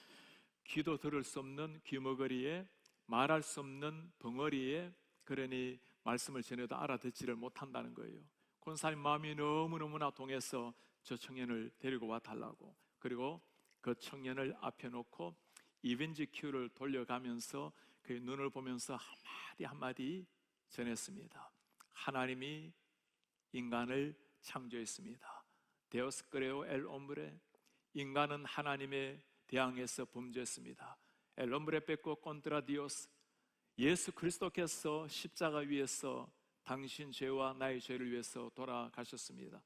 귀도 들을 수 없는 귀머거리에 말할 수 없는 벙어리에 그러니 말씀을 전해도 알아듣지를 못한다는 거예요. 군사님 마음이 너무너무나 동해서 저 청년을 데리고 와달라고. 그리고 그 청년을 앞에 놓고 이벤지 큐를 돌려가면서 그의 눈을 보면서 한마디 한마디 전했습니다. 하나님이 인간을 창조했습니다. 데오스 크레오 엘 옴브레, 인간은 하나님에 대항해서 범죄했습니다. 엘 옴브레 빼고 콘트라 디오스, 예수 그리스도께서 십자가 위에서 당신 죄와 나의 죄를 위해서 돌아가셨습니다.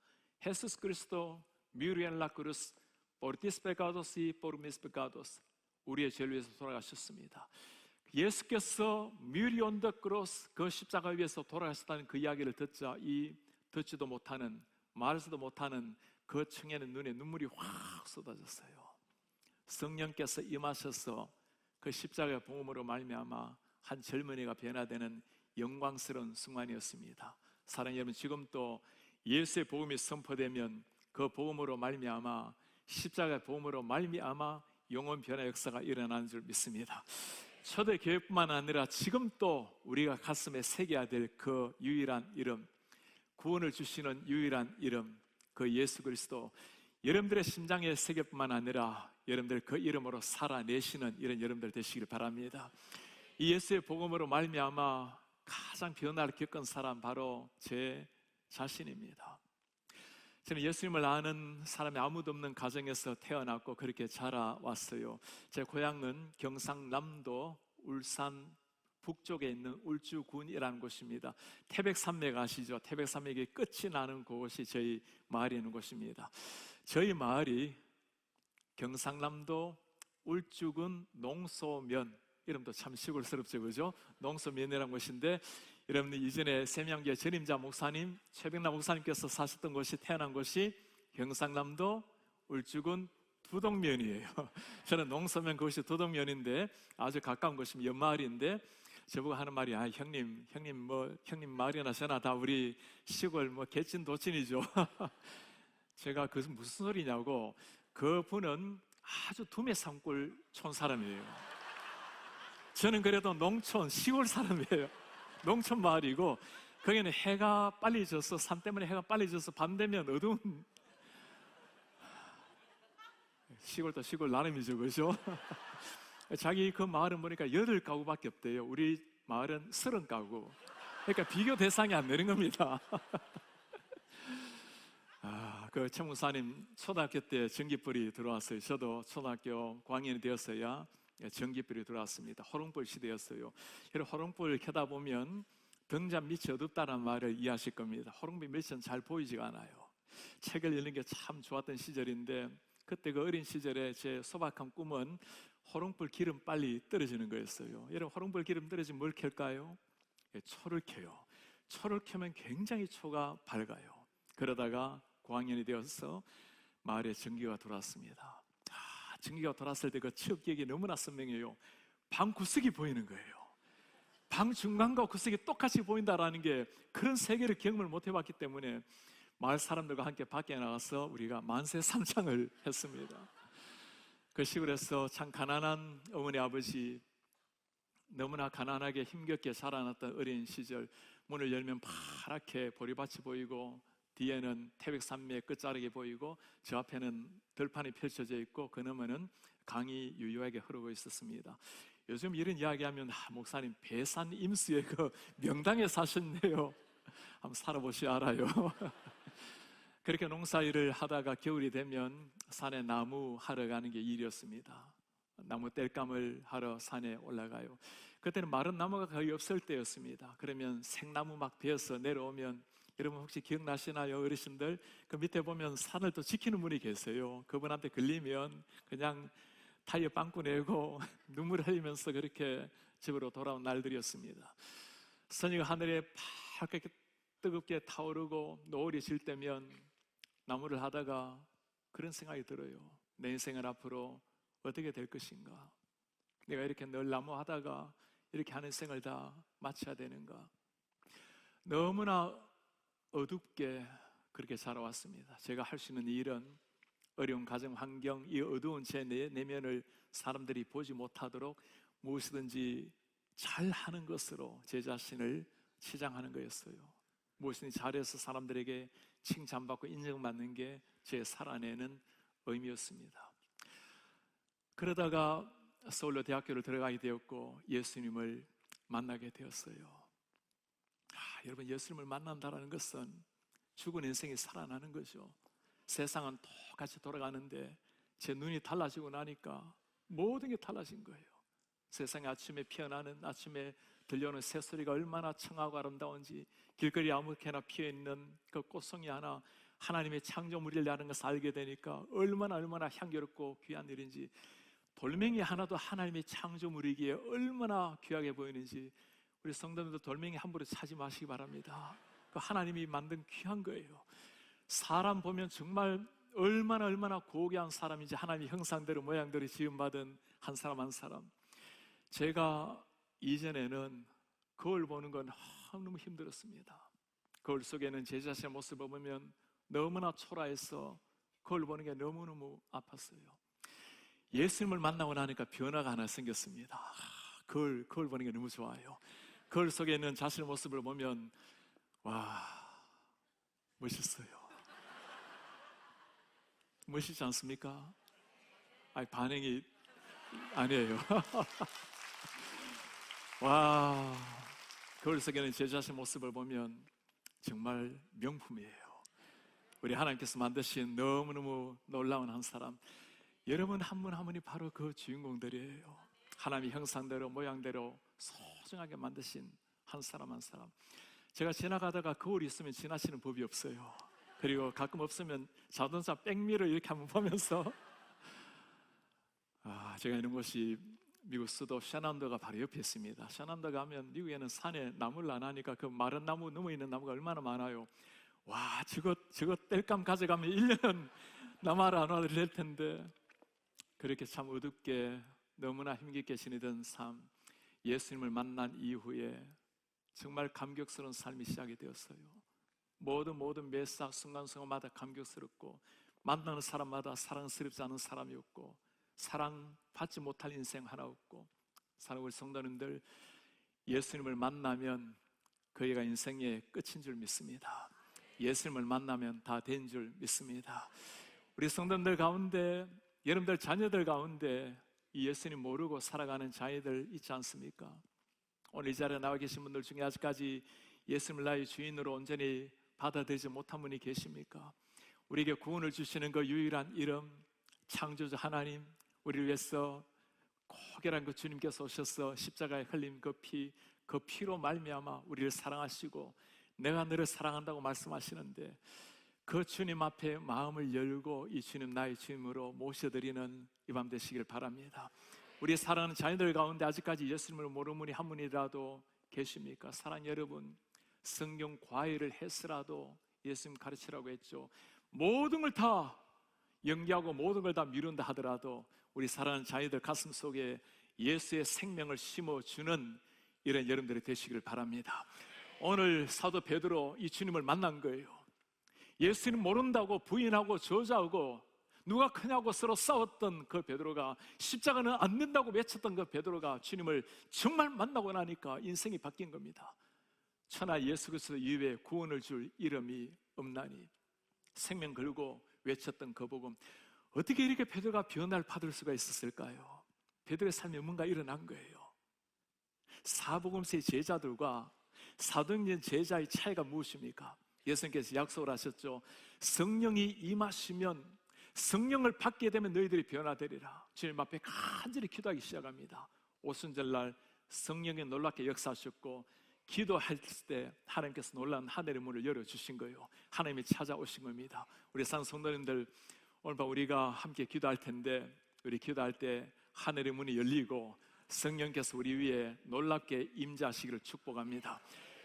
예수 그리스도 뮤리엔 라 크루스 por tis pecados y por mis pecados, 우리의 죄를 위해서 돌아가셨습니다. 예수께서 뮤리 온 더 크로스, 그 십자가 위에서 돌아가셨다는 그 이야기를 듣자 이 듣지도 못하는 말하지도 못하는 그 청년의 눈에 눈물이 확 쏟아졌어요. 성령께서 임하셔서 그 십자가의 복음으로 말미암아 한 젊은이가 변화되는 영광스러운 순간이었습니다. 사랑하는 여러분, 지금 또 예수의 복음이 선포되면 그 복음으로 말미암아 십자가의 복음으로 말미암아 영혼 변화 역사가 일어나는 줄 믿습니다. 초대 교회뿐만 아니라 지금 또 우리가 가슴에 새겨야 될 그 유일한 이름, 구원을 주시는 유일한 이름, 그 예수 그리스도, 여러분들의 심장에 새길 뿐만 아니라 여러분들 그 이름으로 살아내시는 이런 여러분들 되시길 바랍니다. 이 예수의 복음으로 말미암아 가장 변화를 겪은 사람 바로 제 자신입니다. 저는 예수님을 아는 사람이 아무도 없는 가정에서 태어났고 그렇게 자라왔어요. 제 고향은 경상남도 울산 북쪽에 있는 울주군이라는 곳입니다. 태백산맥 아시죠? 태백산맥의 끝이 나는 곳이 저희 마을에 있는 곳입니다. 저희 마을이 경상남도 울주군 농소면, 이름도 참 시골스럽죠, 그죠? 농소면이라는 곳인데, 여러분들 이전에 세명교회 전임자 목사님, 최백남 목사님께서 사셨던 곳이, 태어난 곳이 경상남도 울주군 두동면이에요. 저는 농소면, 그곳이 두동면인데 아주 가까운 곳이면 옆마을인데, 저보고 하는 말이, 형님 마을이나 저나 다 우리 시골 개찐 도찐이죠. 제가 그 무슨 소리냐고, 그 분은 아주 두메 산골 촌 사람이에요. 저는 그래도 농촌 시골 사람이에요. 농촌 마을이고, 거기는 해가 빨리 져서, 산 때문에 해가 빨리 져서 밤 되면 어두운, 시골도 시골 나름이죠, 그죠? 자기 그 마을은 보니까 8가구밖에 없대요. 우리 마을은 30가구. 그러니까 비교 대상이 안 되는 겁니다. 그 최목사님 초등학교 때 전기불이 들어왔어요. 저도 초등학교 고학년이 되었어야 전기불이 들어왔습니다. 호롱불 시대였어요. 호롱불을 켜다 보면 등잔 밑이 어둡다는 말을 이해하실 겁니다. 호롱불 밑은 잘 보이지가 않아요. 책을 읽는 게 참 좋았던 시절인데, 그때 그 어린 시절에 제 소박한 꿈은 호롱불 기름 빨리 떨어지는 거였어요. 여러분, 호롱불 기름 떨어지면 뭘 켤까요? 초를 켜요. 초를 켜면 굉장히 초가 밝아요. 그러다가 고학년이 되어서 마을에 전기가 들어왔습니다. 전기가 들어왔을 때 그 첫 기억이 너무나 선명해요. 방 구석이 보이는 거예요. 방 중간과 구석이 똑같이 보인다라는 게, 그런 세계를 경험을 못 해봤기 때문에 마을 사람들과 함께 밖에 나가서 우리가 만세상창을 했습니다. 그 시골에서 참 가난한 어머니 아버지, 너무나 가난하게 힘겹게 자라났던 어린 시절, 문을 열면 파랗게 보리밭이 보이고, 뒤에는 태백산맥 끝자락이 보이고, 저 앞에는 들판이 펼쳐져 있고, 그 너머는 강이 유유하게 흐르고 있었습니다. 요즘 이런 이야기하면, 목사님 배산 임수의 그 명당에 사셨네요. 한번 살아보시 알아요. 그렇게 농사일을 하다가 겨울이 되면 산에 나무 하러 가는 게 일이었습니다. 나무 땔감을 하러 산에 올라가요. 그때는 마른 나무가 거의 없을 때였습니다. 그러면 생나무 막 베어서 내려오면, 여러분 혹시 기억나시나요? 어르신들, 그 밑에 보면 산을 또 지키는 분이 계세요. 그분한테 걸리면 그냥 타이어 빵꾸 내고 눈물 흘리면서 그렇게 집으로 돌아온 날들이었습니다. 선이가 하늘에 파랗게 뜨겁게 타오르고 노을이 질 때면 나무를 하다가 그런 생각이 들어요. 내 인생을 앞으로 어떻게 될 것인가? 내가 이렇게 늘 나무 하다가 이렇게 하는 생을 다 마쳐야 되는가? 너무나 어둡게 그렇게 살아왔습니다. 제가 할 수 있는 일은 어려운 가정 환경, 이 어두운 제 내면을 사람들이 보지 못하도록 무엇이든지 잘하는 것으로 제 자신을 치장하는 거였어요. 무엇이든지 잘해서 사람들에게 칭찬받고 인정받는 게 제 살아내는 의미였습니다. 그러다가 서울로 대학교를 들어가게 되었고 예수님을 만나게 되었어요. 여러분, 예수님을 만난다는 것은 죽은 인생이 살아나는 거죠. 세상은 똑같이 돌아가는데 제 눈이 달라지고 나니까 모든 게 달라진 거예요. 세상에 아침에 피어나는, 아침에 들려오는 새소리가 얼마나 청하고 아름다운지, 길거리 아무렇게나 피어있는 그 꽃송이 하나, 하나님의 창조물이라는 것을 알게 되니까 얼마나 향기롭고 귀한 일인지, 돌멩이 하나도 하나님의 창조물이기에 얼마나 귀하게 보이는지, 우리 성도님들 돌멩이 함부로 차지 마시기 바랍니다. 그 하나님이 만든 귀한 거예요. 사람 보면 정말 얼마나 고귀한 사람인지, 하나님의 형상대로 모양대로 지음받은 한 사람 한 사람. 제가 이전에는 거울 보는 건 너무 힘들었습니다. 거울 속에는 제 자신의 모습을 보면 너무나 초라해서 거울 보는 게 너무너무 아팠어요. 예수님을 만나고 나니까 변화가 하나 생겼습니다. 거울 보는 게 너무 좋아요. 거울 속에 있는 자신의 모습을 보면 와, 멋있어요. 멋있지 않습니까? 반응이 아니에요. 와, 거울 속에는 제 자신의 모습을 보면 정말 명품이에요. 우리 하나님께서 만드신 너무너무 놀라운 한 사람, 여러분 한 분 한 분이 바로 그 주인공들이에요. 하나님의 형상대로 모양대로 소중하게 만드신 한 사람 한 사람. 제가 지나가다가 거울이 있으면 지나치는 법이 없어요. 그리고 가끔 없으면 자동차 백미러 이렇게 한번 보면서 제가 있는 곳이 미국 수도 샤난더가 바로 옆에 있습니다. 샤난더 가면 미국에는 산에 나무를 안 하니까 그 마른 나무, 넘어있는 나무가 얼마나 많아요. 와, 저거 땔감 가져가면 1년은 나무를 안 와도 될 텐데, 그렇게 참 어둡게 너무나 힘겹게 지내던 삶, 예수님을 만난 이후에 정말 감격스러운 삶이 시작이 되었어요. 모든 매사 순간순간마다 감격스럽고, 만나는 사람마다 사랑스럽지 않은 사람이 없고, 사랑받지 못할 인생 하나 없고, 사랑하는 성도님들, 예수님을 만나면 그이가 인생의 끝인 줄 믿습니다. 예수님을 만나면 다 된 줄 믿습니다. 우리 성도님들 가운데, 여러분들 자녀들 가운데 이 예수님 모르고 살아가는 자녀들 있지 않습니까? 오늘 이 자리에 나와 계신 분들 중에 아직까지 예수님을 나의 주인으로 온전히 받아들이지 못한 분이 계십니까? 우리에게 구원을 주시는 그 유일한 이름, 창조주 하나님, 우리를 위해서 고결한 그 주님께서 오셔서 십자가에 흘린 그 피로 말미암아 우리를 사랑하시고 내가 너를 사랑한다고 말씀하시는데, 그 주님 앞에 마음을 열고 이 주님 나의 주님으로 모셔드리는 이 밤 되시길 바랍니다. 우리 사랑하는 자녀들 가운데 아직까지 예수님을 모르는 분이 한 분이라도 계십니까? 사랑 여러분, 성경 과외를 했으라도 예수님 가르치라고 했죠. 모든 걸 다 연기하고 모든 걸 다 미룬다 하더라도 우리 사랑하는 자녀들 가슴 속에 예수의 생명을 심어주는 이런 여러분들이 되시길 바랍니다. 오늘 사도 베드로 이 주님을 만난 거예요. 예수님 모른다고 부인하고 저주하고 누가 크냐고 서로 싸웠던 그 베드로가, 십자가는 안 된다고 외쳤던 그 베드로가 주님을 정말 만나고 나니까 인생이 바뀐 겁니다. 천하 예수 그리스도 이외에 구원을 줄 이름이 없나니, 생명 걸고 외쳤던 그 복음, 어떻게 이렇게 베드로가 변화를 받을 수가 있었을까요? 베드로의 삶에 뭔가 일어난 거예요. 사복음서의 제자들과 사도행전 제자의 차이가 무엇입니까? 예수님께서 약속을 하셨죠. 성령이 임하시면, 성령을 받게 되면 너희들이 변화되리라. 주님 앞에 간절히 기도하기 시작합니다. 오순절날 성령이 놀랍게 역사하셨고, 기도할 때 하나님께서 놀라운 하늘의 문을 열어주신 거예요. 하나님이 찾아오신 겁니다. 우리 산 성도님들, 오늘 밤 우리가 함께 기도할 텐데, 우리 기도할 때 하늘의 문이 열리고 성령께서 우리 위에 놀랍게 임재하시기를 축복합니다.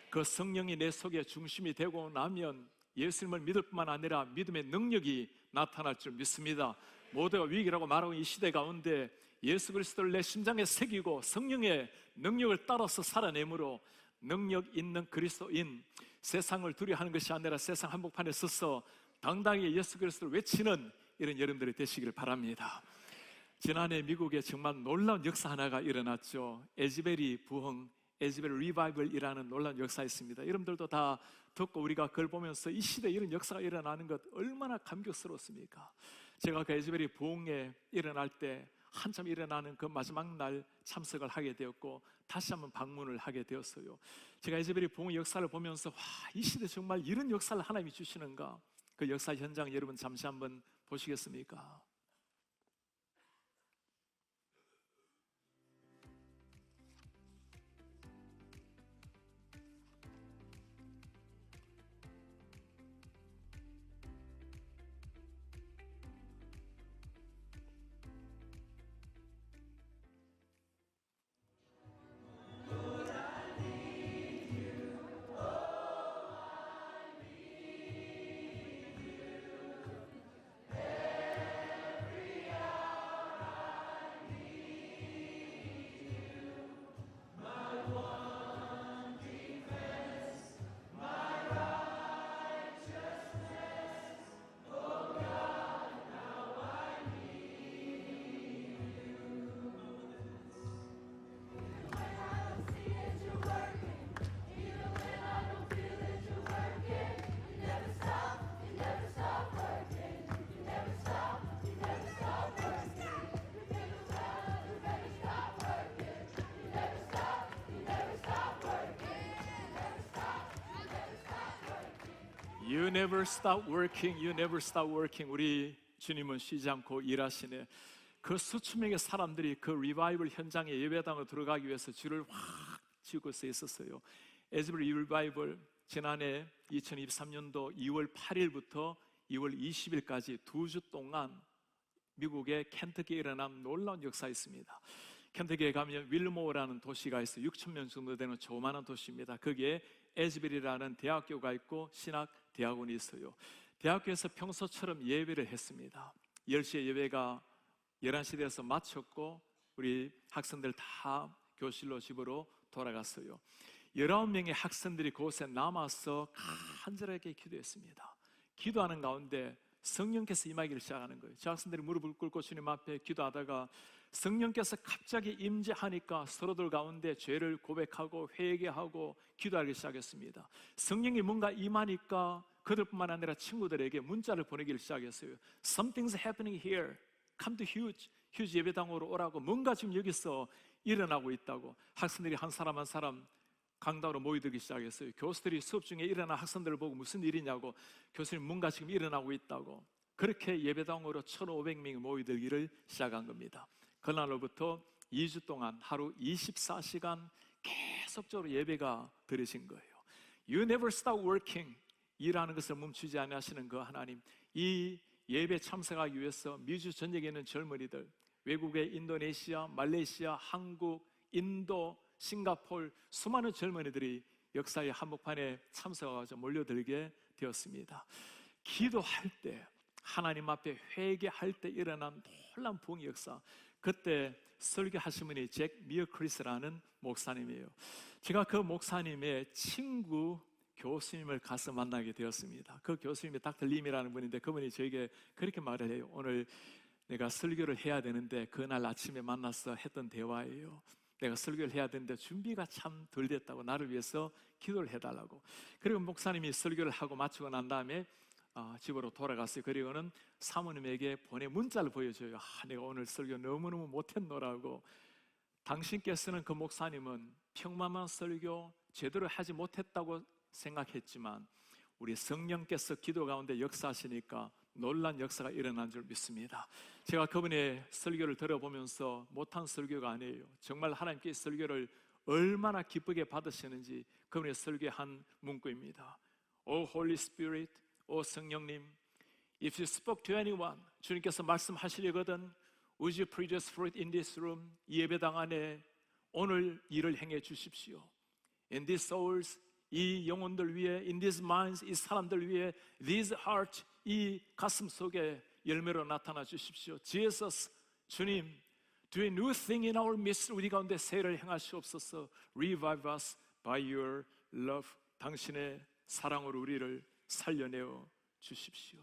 그 성령이 내 속에 중심이 되고 나면 예수님을 믿을 뿐만 아니라 믿음의 능력이 나타날 줄 믿습니다. 모두가 위기라고 말하고 이 시대 가운데 예수 그리스도를 내 심장에 새기고 성령의 능력을 따라서 살아내므로 능력 있는 그리스도인, 세상을 두려워하는 것이 아니라 세상 한복판에 서서 당당히 예수 그리스도를 외치는 이런 여러분들이 되시기를 바랍니다. 지난해 미국에 정말 놀라운 역사 하나가 일어났죠. 에즈베리 부흥, 에즈베리 리바이벌이라는 놀라운 역사가 있습니다. 여러분들도 다 듣고 우리가 그걸 보면서 이 시대에 이런 역사가 일어나는 것 얼마나 감격스럽습니까? 제가 그 에즈베리 부흥에 일어날 때 한참 일어나는 그 마지막 날 참석을 하게 되었고 다시 한번 방문을 하게 되었어요. 제가 에즈베리 부흥 역사를 보면서 와, 이 시대 정말 이런 역사를 하나님이 주시는가? 그 역사 현장 여러분 잠시 한번 보시겠습니까? You never stop working, you never stop working. 우리 주님은 쉬지 않고 일하시네. 그 수천 명의 사람들이 그 리바이벌 현장에 예배당으로 들어가기 위해서 줄을 확 지고 서 있었어요. 에즈베리 리바이벌 지난해 2023년도 2월 8일부터 2월 20일까지 2주 동안 미국의 켄터키에 일어난 놀라운 역사가 있습니다. 켄터키에 가면 윌모어라는 도시가 있어요. 6천 명 정도 되는 조그마한 도시입니다. 거기에 에즈베리라는 대학교가 있고 신학대학원이 있어요. 대학교에서 평소처럼 예배를 했습니다. 10시에 예배가 11시 돼서 마쳤고 우리 학생들 다 교실로 집으로 돌아갔어요. 19명의 학생들이 그곳에 남아서 간절하게 기도했습니다. 기도하는 가운데 성령께서 임하기를 시작하는 거예요. 저 학생들이 무릎을 꿇고 주님 앞에 기도하다가 성령께서 갑자기 임재하니까 서로들 가운데 죄를 고백하고 회개하고 기도하기 시작했습니다. 성령이 뭔가 임하니까 그들뿐만 아니라 친구들에게 문자를 보내기를 시작했어요. Something's happening here. Come to 휴지 예배당으로 오라고. 뭔가 지금 여기서 일어나고 있다고. 학생들이 한 사람 한 사람 강당으로 모이들기 시작했어요. 교수들이 수업 중에 일어난 학생들을 보고 무슨 일이냐고. 교수님 뭔가 지금 일어나고 있다고. 그렇게 예배당으로 1,500명이 모이들기를 시작한 겁니다. 그날로부터 2주 동안 하루 24시간 계속적으로 예배가 드려진 거예요. You never stop working. 일하는 것을 멈추지 않으시는 그 하나님, 이 예배 참석하기 위해서 미주 전역에 있는 젊은이들, 외국의 인도네시아, 말레이시아, 한국, 인도, 싱가포르 수많은 젊은이들이 역사의 한복판에 참석하고 몰려들게 되었습니다. 기도할 때, 하나님 앞에 회개할 때 일어난 놀라운 부흥의 역사. 그때 설교하신 분이 잭 미어크리스라는 목사님이에요. 제가 그 목사님의 친구 교수님을 가서 만나게 되었습니다. 그 교수님이 닥터 림이라는 분인데 그분이 저에게 그렇게 말을 해요. 오늘 내가 설교를 해야 되는데 그날 아침에 만나서 했던 대화예요. 내가 설교를 해야 되는데 준비가 참 덜 됐다고 나를 위해서 기도를 해달라고. 그리고 목사님이 설교를 하고 마치고 난 다음에 집으로 돌아갔어요. 그리고는 사모님에게 보낸 문자를 보여줘요. 내가 오늘 설교 너무너무 못했노라고. 당신께서는 그 목사님은 평범한 설교 제대로 하지 못했다고 생각했지만 우리 성령께서 기도 가운데 역사하시니까 놀란 역사가 일어난 줄 믿습니다. 제가 그분의 설교를 들어보면서 못한 설교가 아니에요. 정말 하나님께서 설교를 얼마나 기쁘게 받으시는지 그분의 설교한 문구입니다. O Holy Spirit, 오 성령님, if you spoke to anyone, 주님께서 말씀하시려거든 Would you produce fruit in this room? 이 예배당 안에 오늘 일을 행해 주십시오. In these souls, 이 영혼들 위에, in these minds, 이 사람들 위에, these hearts, 이 가슴 속에 열매로 나타나 주십시오. Jesus, 주님, do a new thing in our midst. 우리 가운데 새를 행하시옵소서. Revive us by your love. 당신의 사랑으로 우리를 살려내어 주십시오.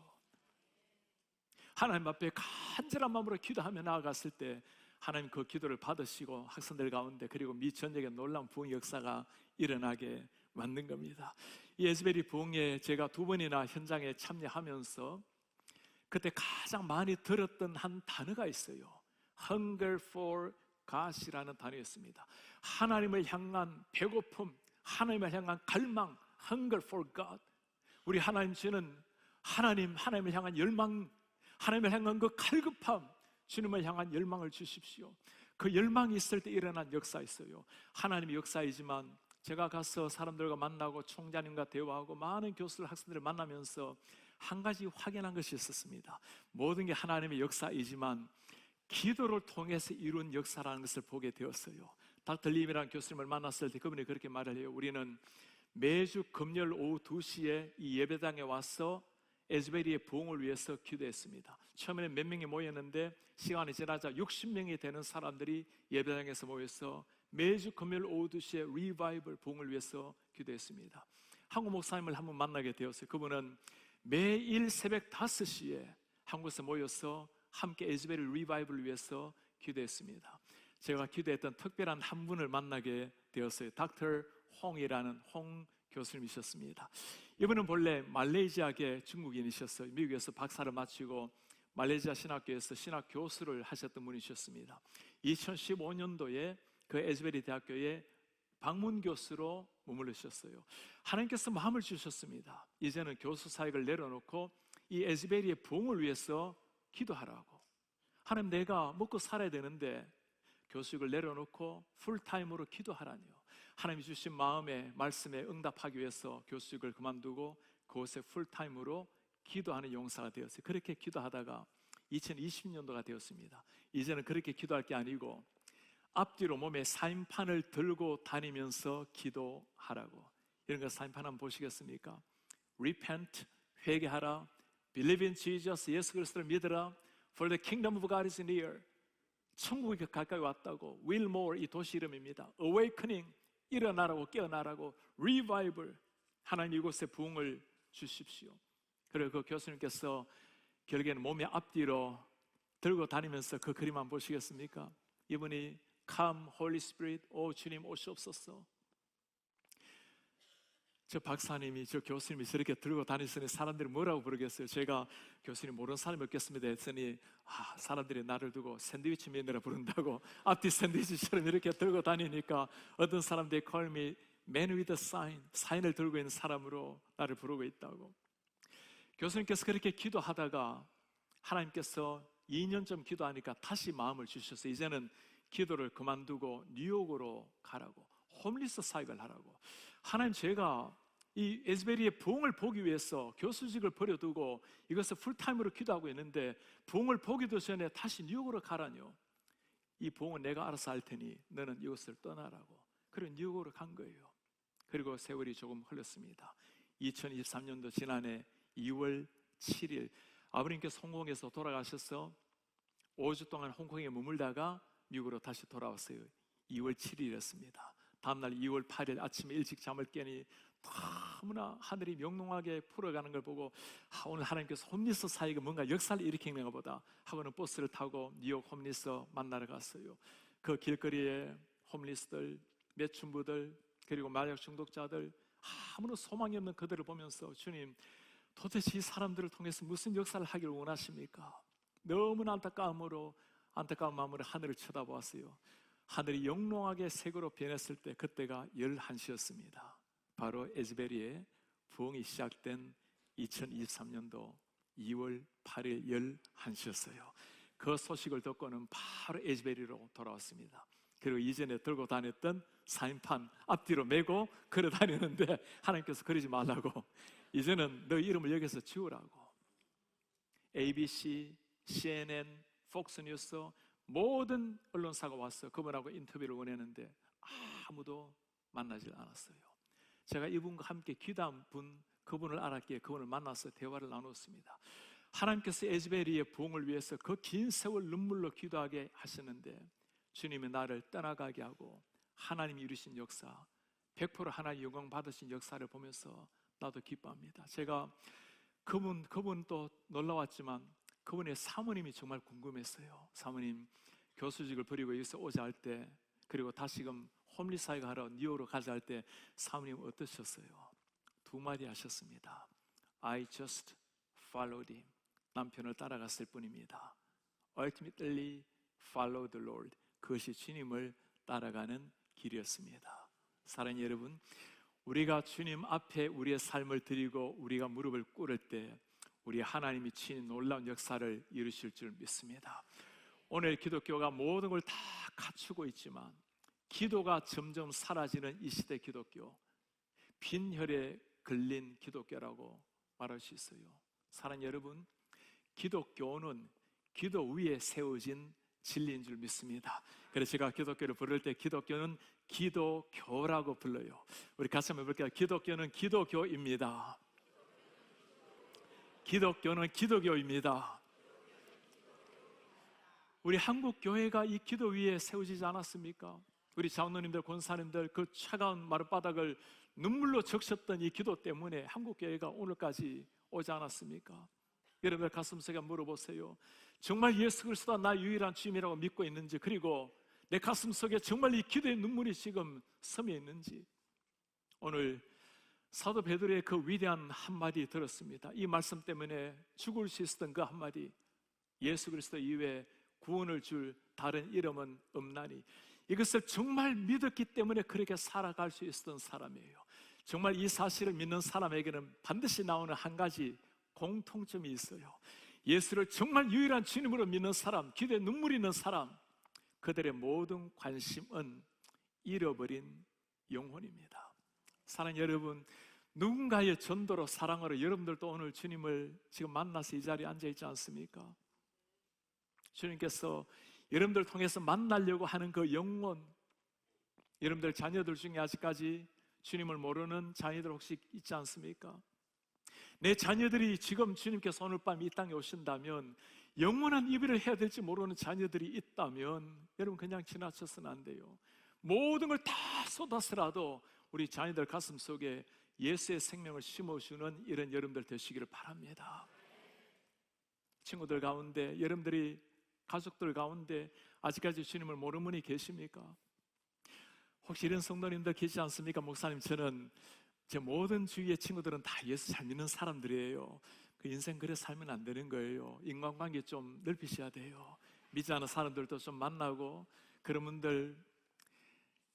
하나님 앞에 간절한 마음으로 기도하며 나아갔을 때 하나님 그 기도를 받으시고 학생들 가운데 그리고 미 전역에 놀라운 부흥 역사가 일어나게 만든 겁니다. 이 에즈베리 부흥에 제가 2번이나 현장에 참여하면서 그때 가장 많이 들었던 한 단어가 있어요. Hunger for God이라는 단어였습니다. 하나님을 향한 배고픔, 하나님을 향한 갈망, Hunger for God. 우리 하나님 주는 하나님을 향한 열망, 하나님을 향한 그 갈급함, 주님을 향한 열망을 주십시오. 그 열망이 있을 때 일어난 역사 있어요. 하나님의 역사이지만 제가 가서 사람들과 만나고 총장님과 대화하고 많은 교수들, 학생들을 만나면서 한 가지 확인한 것이 있었습니다. 모든 게 하나님의 역사이지만 기도를 통해서 이룬 역사라는 것을 보게 되었어요. 닥터 림이라는 교수님을 만났을 때 그분이 그렇게 말을 해요. 우리는 매주 금요일 오후 2시에 이 예배당에 와서 에즈베리의 부흥을 위해서 기도했습니다. 처음에는 몇 명이 모였는데 시간이 지나자 60명이 되는 사람들이 예배당에서 모여서 매주 금요일 오후 2시에 리바이벌 부흥을 위해서 기도했습니다. 한국 목사님을 한번 만나게 되었어요. 그분은 매일 새벽 5시에 한국에서 모여서 함께 에즈베리 리바이벌을 위해서 기도했습니다. 제가 기도했던 특별한 한 분을 만나게 되었어요. 닥터 홍이라는 홍 교수님이셨습니다. 이분은 본래 말레이시아계 중국인이셨어요. 미국에서 박사를 마치고 말레이시아 신학교에서 신학 교수를 하셨던 분이셨습니다. 2015년도에 그 에즈베리 대학교에 방문 교수로 머물르셨어요. 하나님께서 마음을 주셨습니다. 이제는 교수 사역을 내려놓고 이 에즈베리의 부흥을 위해서 기도하라고. 하나님, 내가 먹고 살아야 되는데 교수직을 내려놓고 풀타임으로 기도하라니요. 하나님이 주신 마음의 말씀에 응답하기 위해서 교수직을 그만두고 그곳에 풀타임으로 기도하는 용사가 되었어요. 그렇게 기도하다가 2020년도가 되었습니다. 이제는 그렇게 기도할 게 아니고 앞뒤로 몸에 사인판을 들고 다니면서 기도하라고. 이런 거 사인판 한번 보시겠습니까? Repent, 회개하라. Believe in Jesus, 예수 그리스도를 믿으라. For the kingdom of God is near. 천국이 가까이 왔다고. Will more, 이 도시 이름입니다. Awakening, 일어나라고, 깨어나라고. Revival, 하나님 이곳에 부흥을 주십시오. 그리고 그 교수님께서 결국에는 몸의 앞뒤로 들고 다니면서 그 그림 한번 보시겠습니까? 이분이 Come Holy Spirit, 오 주님 오시옵소서. 저 박사님이, 저 교수님이 저렇게 들고 다니시니 사람들이 뭐라고 부르겠어요? 제가 교수님 모르는 사람이 없겠습니다 했더니 사람들이 나를 두고 샌드위치 맨이라 부른다고. 앞뒤 샌드위치처럼 이렇게 들고 다니니까 어떤 사람들이 call me man with a sign, 사인을 들고 있는 사람으로 나를 부르고 있다고. 교수님께서 그렇게 기도하다가 하나님께서 2년쯤 기도하니까 다시 마음을 주셔서 이제는 기도를 그만두고 뉴욕으로 가라고, 홈리스 사역을 하라고. 하나님, 제가 이 에즈베리의 부흥을 보기 위해서 교수직을 버려두고 이것을 풀타임으로 기도하고 있는데 부흥을 보기도 전에 다시 뉴욕으로 가라뇨. 이 부흥은 내가 알아서 할 테니 너는 이곳을 떠나라고. 그리고 뉴욕으로 간 거예요. 그리고 세월이 조금 흘렀습니다. 2023년도 지난해 2월 7일 아버님께서 홍콩에서 돌아가셔서 5주 동안 홍콩에 머물다가 미국으로 다시 돌아왔어요. 2월 7일이었습니다. 다음날 2월 8일 아침에 일찍 잠을 깨니 너무나 하늘이 명롱하게 풀어가는 걸 보고 오늘 하나님께서 홈리스 사이가 뭔가 역사를 일으키는 것 보다 하고는 버스를 타고 뉴욕 홈리스 만나러 갔어요. 그 길거리에 홈리스들, 매춘부들, 그리고 마약 중독자들, 아무런 소망이 없는 그들을 보면서 주님, 도대체 이 사람들을 통해서 무슨 역사를 하기를 원하십니까? 너무나 안타까운 마음으로 하늘을 쳐다보았어요. 하늘이 영롱하게 색으로 변했을 때 그때가 11시였습니다. 바로 에즈베리의 부흥이 시작된 2023년도 2월 8일 11시였어요. 그 소식을 듣고는 바로 에즈베리로 돌아왔습니다. 그리고 이전에 들고 다녔던 사인판 앞뒤로 메고 걸어 다니는데 하나님께서 그러지 말라고, 이제는 너 이름을 여기서 지우라고. ABC, CNN, 폭스뉴스 모든 언론사가 와서 그분하고 인터뷰를 원했는데 아무도 만나질 않았어요. 제가 이분과 함께 기도한 분, 그분을 알았기에 그분을 만나서 대화를 나눴습니다. 하나님께서 에즈베리의 부흥을 위해서 그 긴 세월 눈물로 기도하게 하시는데 주님이 나를 떠나가게 하고 하나님이 이루신 역사, 100% 하나님 영광 받으신 역사를 보면서 나도 기뻐합니다. 제가 그분도 놀라웠지만 그분의 사모님이 정말 궁금했어요. 사모님 교수직을 버리고 여기서 오자 할 때, 그리고 다시금 홈리사이가 하러 뉴욕으로 가자 할 때 사모님 어떠셨어요? 두 마디 하셨습니다. I just followed him. 남편을 따라갔을 뿐입니다. Ultimately follow the Lord. 그것이 주님을 따라가는 길이었습니다. 사랑하는 여러분, 우리가 주님 앞에 우리의 삶을 드리고 우리가 무릎을 꿇을 때 우리 하나님이 친히 놀라운 역사를 이루실 줄 믿습니다. 오늘 기독교가 모든 걸 다 갖추고 있지만 기도가 점점 사라지는 이 시대 기독교, 빈혈에 걸린 기독교라고 말할 수 있어요. 사랑하는 여러분, 기독교는 기도 위에 세워진 진리인 줄 믿습니다. 그래서 제가 기독교를 부를 때 기독교는 기도교라고 불러요. 우리 같이 한번 해볼게요. 기독교는 기도교입니다. 기독교는 기도교입니다. 우리 한국 교회가 이 기도 위에 세워지지 않았습니까? 우리 장로님들, 권사님들 그 차가운 마룻바닥을 눈물로 적셨던 이 기도 때문에 한국 교회가 오늘까지 오지 않았습니까? 여러분들 가슴속에 물어보세요. 정말 예수 그리스도가 나 유일한 주님이라고 믿고 있는지, 그리고 내 가슴속에 정말 이 기도의 눈물이 지금 스며 있는지. 오늘 사도 베드로의 그 위대한 한마디 들었습니다. 이 말씀 때문에 죽을 수 있었던 그 한마디, 예수 그리스도 이외에 구원을 줄 다른 이름은 없나니. 이것을 정말 믿었기 때문에 그렇게 살아갈 수 있었던 사람이에요. 정말 이 사실을 믿는 사람에게는 반드시 나오는 한 가지 공통점이 있어요. 예수를 정말 유일한 주님으로 믿는 사람, 기도에 눈물이 있는 사람, 그들의 모든 관심은 잃어버린 영혼입니다. 사랑하는 여러분, 누군가의 전도로, 사랑으로 여러분들도 오늘 주님을 지금 만나서 이 자리에 앉아 있지 않습니까? 주님께서 여러분들 통해서 만나려고 하는 그 영혼, 여러분들 자녀들 중에 아직까지 주님을 모르는 자녀들 혹시 있지 않습니까? 내 자녀들이 지금 주님께서 오늘 밤 이 땅에 오신다면, 영원한 이별을 해야 될지 모르는 자녀들이 있다면 여러분 그냥 지나쳐서는 안 돼요. 모든 걸 다 쏟아서라도 우리 자녀들 가슴 속에 예수의 생명을 심어주는 이런 여러분들 되시기를 바랍니다. 친구들 가운데, 여러분들이 가족들 가운데 아직까지 주님을 모르는 분이 계십니까? 혹시 이런 성도님들 계시지 않습니까? 목사님, 저는 제 모든 주위의 친구들은 다 예수 잘 믿는 사람들이에요. 그 인생 그래 살면 안 되는 거예요. 인간관계 좀 넓히셔야 돼요. 믿지 않는 사람들도 좀 만나고. 그런 분들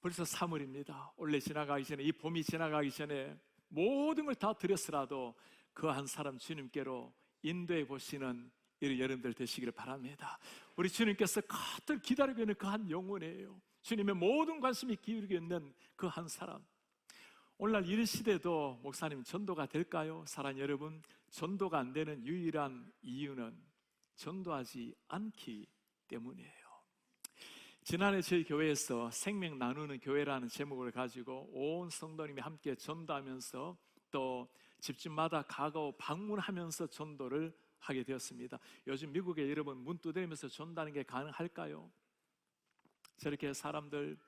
벌써 3월입니다. 올해 지나가기 전에, 이 봄이 지나가기 전에 모든 걸 다 드렸으라도 그 한 사람 주님께로 인도해 보시는 이런 여러분들 되시기를 바랍니다. 우리 주님께서 가득 기다리고 있는 그 한 영혼이에요. 주님의 모든 관심이 기울이고 있는 그 한 사람. 오늘날 이런 시대도 목사님 전도가 될까요? 사랑하는 여러분, 전도가 안 되는 유일한 이유는 전도하지 않기 때문이에요. 지난해 저희 교회에서 생명 나누는 교회라는 제목을 가지고 온 성도님이 함께 전도하면서 또 집집마다 가고 방문하면서 전도를 하게 되었습니다. 요즘 미국에 여러분 문 두드리면서 전도하는 게 가능할까요? 저렇게 사람들,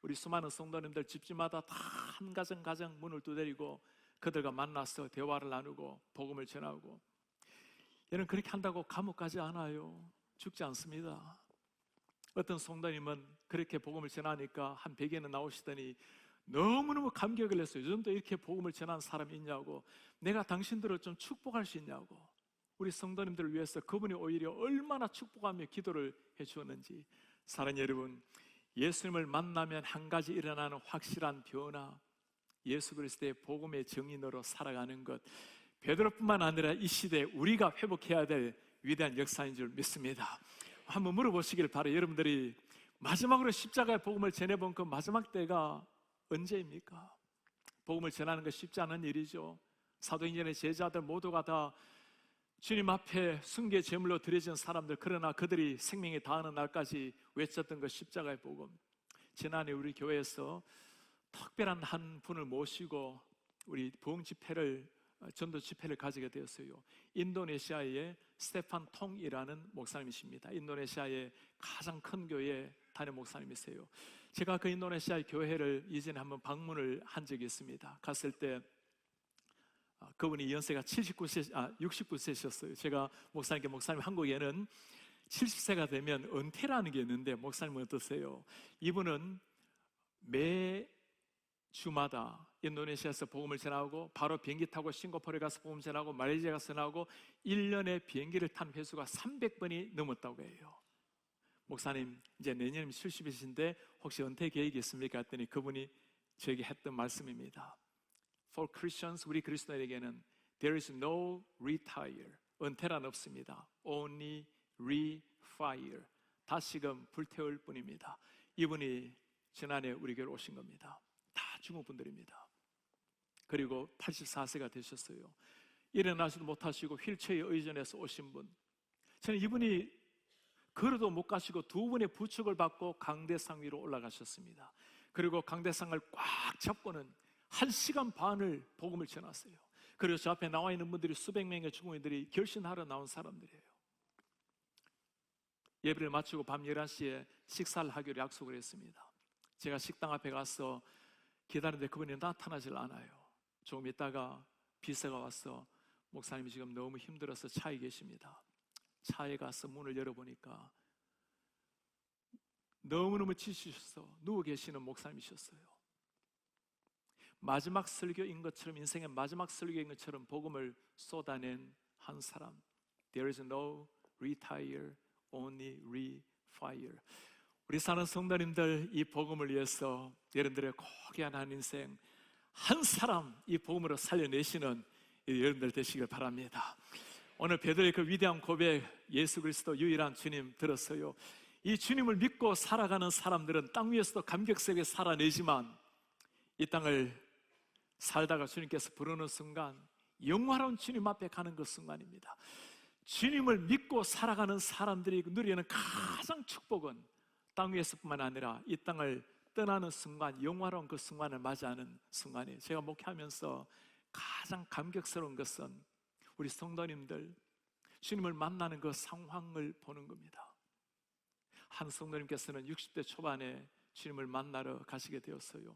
우리 수많은 성도님들 집집마다 다 한 가정 가정 문을 두드리고 그들과 만나서 대화를 나누고 복음을 전하고, 여러분 그렇게 한다고 감옥 가지 않아요. 죽지 않습니다. 어떤 성도님은 그렇게 복음을 전하니까 한 100여는 나오시더니 너무너무 감격을 했어요. 요즘도 이렇게 복음을 전하는 사람이 있냐고, 내가 당신들을 좀 축복할 수 있냐고. 우리 성도님들을 위해서 그분이 오히려 얼마나 축복하며 기도를 해주었는지. 사랑하는 여러분, 예수님을 만나면 한 가지 일어나는 확실한 변화, 예수 그리스도의 복음의 증인으로 살아가는 것, 베드로뿐만 아니라 이 시대에 우리가 회복해야 될 위대한 역사인 줄 믿습니다. 한번 물어보시길 바라요. 여러분들이 마지막으로 십자가의 복음을 전해본 그 마지막 때가 언제입니까? 복음을 전하는 것 쉽지 않은 일이죠. 사도행전의 제자들 모두가 다 주님 앞에 순교 제물로 드려진 사람들, 그러나 그들이 생명이 다하는 날까지 외쳤던 그 십자가의 복음. 지난해 우리 교회에서 특별한 한 분을 모시고 우리 부흥 집회를, 전도 집회를 가지게 되었어요. 인도네시아의 스테판 통이라는 목사님이십니다. 인도네시아의 가장 큰 교회 담임 목사님이세요. 제가 그 인도네시아의 교회를 이전에 한번 방문을 한 적이 있습니다. 갔을 때 그분이 연세가 69세셨어요. 제가 목사님께, 목사님 한국에는 70세가 되면 은퇴라는 게 있는데 목사님은 어떠세요? 이분은 매 주마다 인도네시아에서 복음을 전하고 바로 비행기 타고 싱가포르에 가서 복음 전하고 말레이시아 가서 전하고 1년에 비행기를 탄 횟수가 300번이 넘었다고 해요. 목사님 이제 내년이면 70이신데 혹시 은퇴 계획이 있습니까? 했더니 그분이 저에게 했던 말씀입니다. For Christians, 우리 그리스도인에게는 there is no retire, 은퇴란 없습니다. Only refire, 다시금 불태울 뿐입니다. 이분이 지난해 우리 교회로 오신 겁니다. 다 중국 분들입니다. 그리고 84세가 되셨어요. 일어나지도 못하시고 휠체어에 의존해서 오신 분. 저는 이분이 걸어도 못 가시고 두 분의 부축을 받고 강대상 위로 올라가셨습니다. 그리고 강대상을 꽉 잡고는 1시간 반을 복음을 전했어요. 그리고 저 앞에 나와 있는 분들이 수백 명의 중국인들이 결신하러 나온 사람들이에요. 예배를 마치고 밤 11시에 식사를 하기로 약속을 했습니다. 제가 식당 앞에 가서 기다리는데 그분이 나타나질 않아요. 조금 있다가 비서가 와서 목사님이 지금 너무 힘들어서 차에 계십니다. 차에 가서 문을 열어보니까 너무너무 지치셔서 누워 계시는 목사님이셨어요. 마지막 설교인 것처럼, 인생의 마지막 설교인 것처럼 복음을 쏟아낸 한 사람. There is no retire, only refire. 우리 사는 성도님들, 이 복음을 위해서 여러분들의 고귀한 한 인생 한 사람 이 복음으로 살려내시는 여러분들 되시길 바랍니다. 오늘 베드로의 그 위대한 고백, 예수 그리스도 유일한 주님 들었어요. 이 주님을 믿고 살아가는 사람들은 땅 위에서도 감격스럽게 살아내지만 이 땅을 살다가 주님께서 부르는 순간 영화로운 주님 앞에 가는 그 순간입니다. 주님을 믿고 살아가는 사람들이 누리는 가장 축복은 땅 위에서뿐만 아니라 이 땅을 떠나는 순간, 영화로운 그 순간을 맞이하는 순간이에요. 제가 목회하면서 가장 감격스러운 것은 우리 성도님들 주님을 만나는 그 상황을 보는 겁니다. 한 성도님께서는 60대 초반에 주님을 만나러 가시게 되었어요.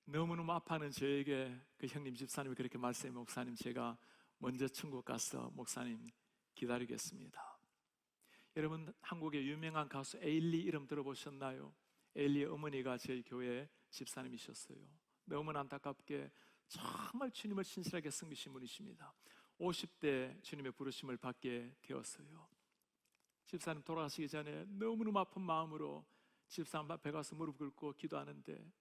너무너무 아파하는 저에게 그 형님 집사님이 그렇게 말씀해, 목사님 제가 먼저 천국 가서 목사님 기다리겠습니다. 여러분, 한국의 유명한 가수 에일리 이름 들어보셨나요? 에일리의 어머니가 저희 교회 집사님이셨어요. 너무나 안타깝게 정말 주님을 신실하게 섬기신 분이십니다. 50대 주님의 부르심을 받게 되었어요. 집사님 돌아가시기 전에 너무너무 아픈 마음으로 집사님 앞에 가서 무릎 꿇고 기도하는데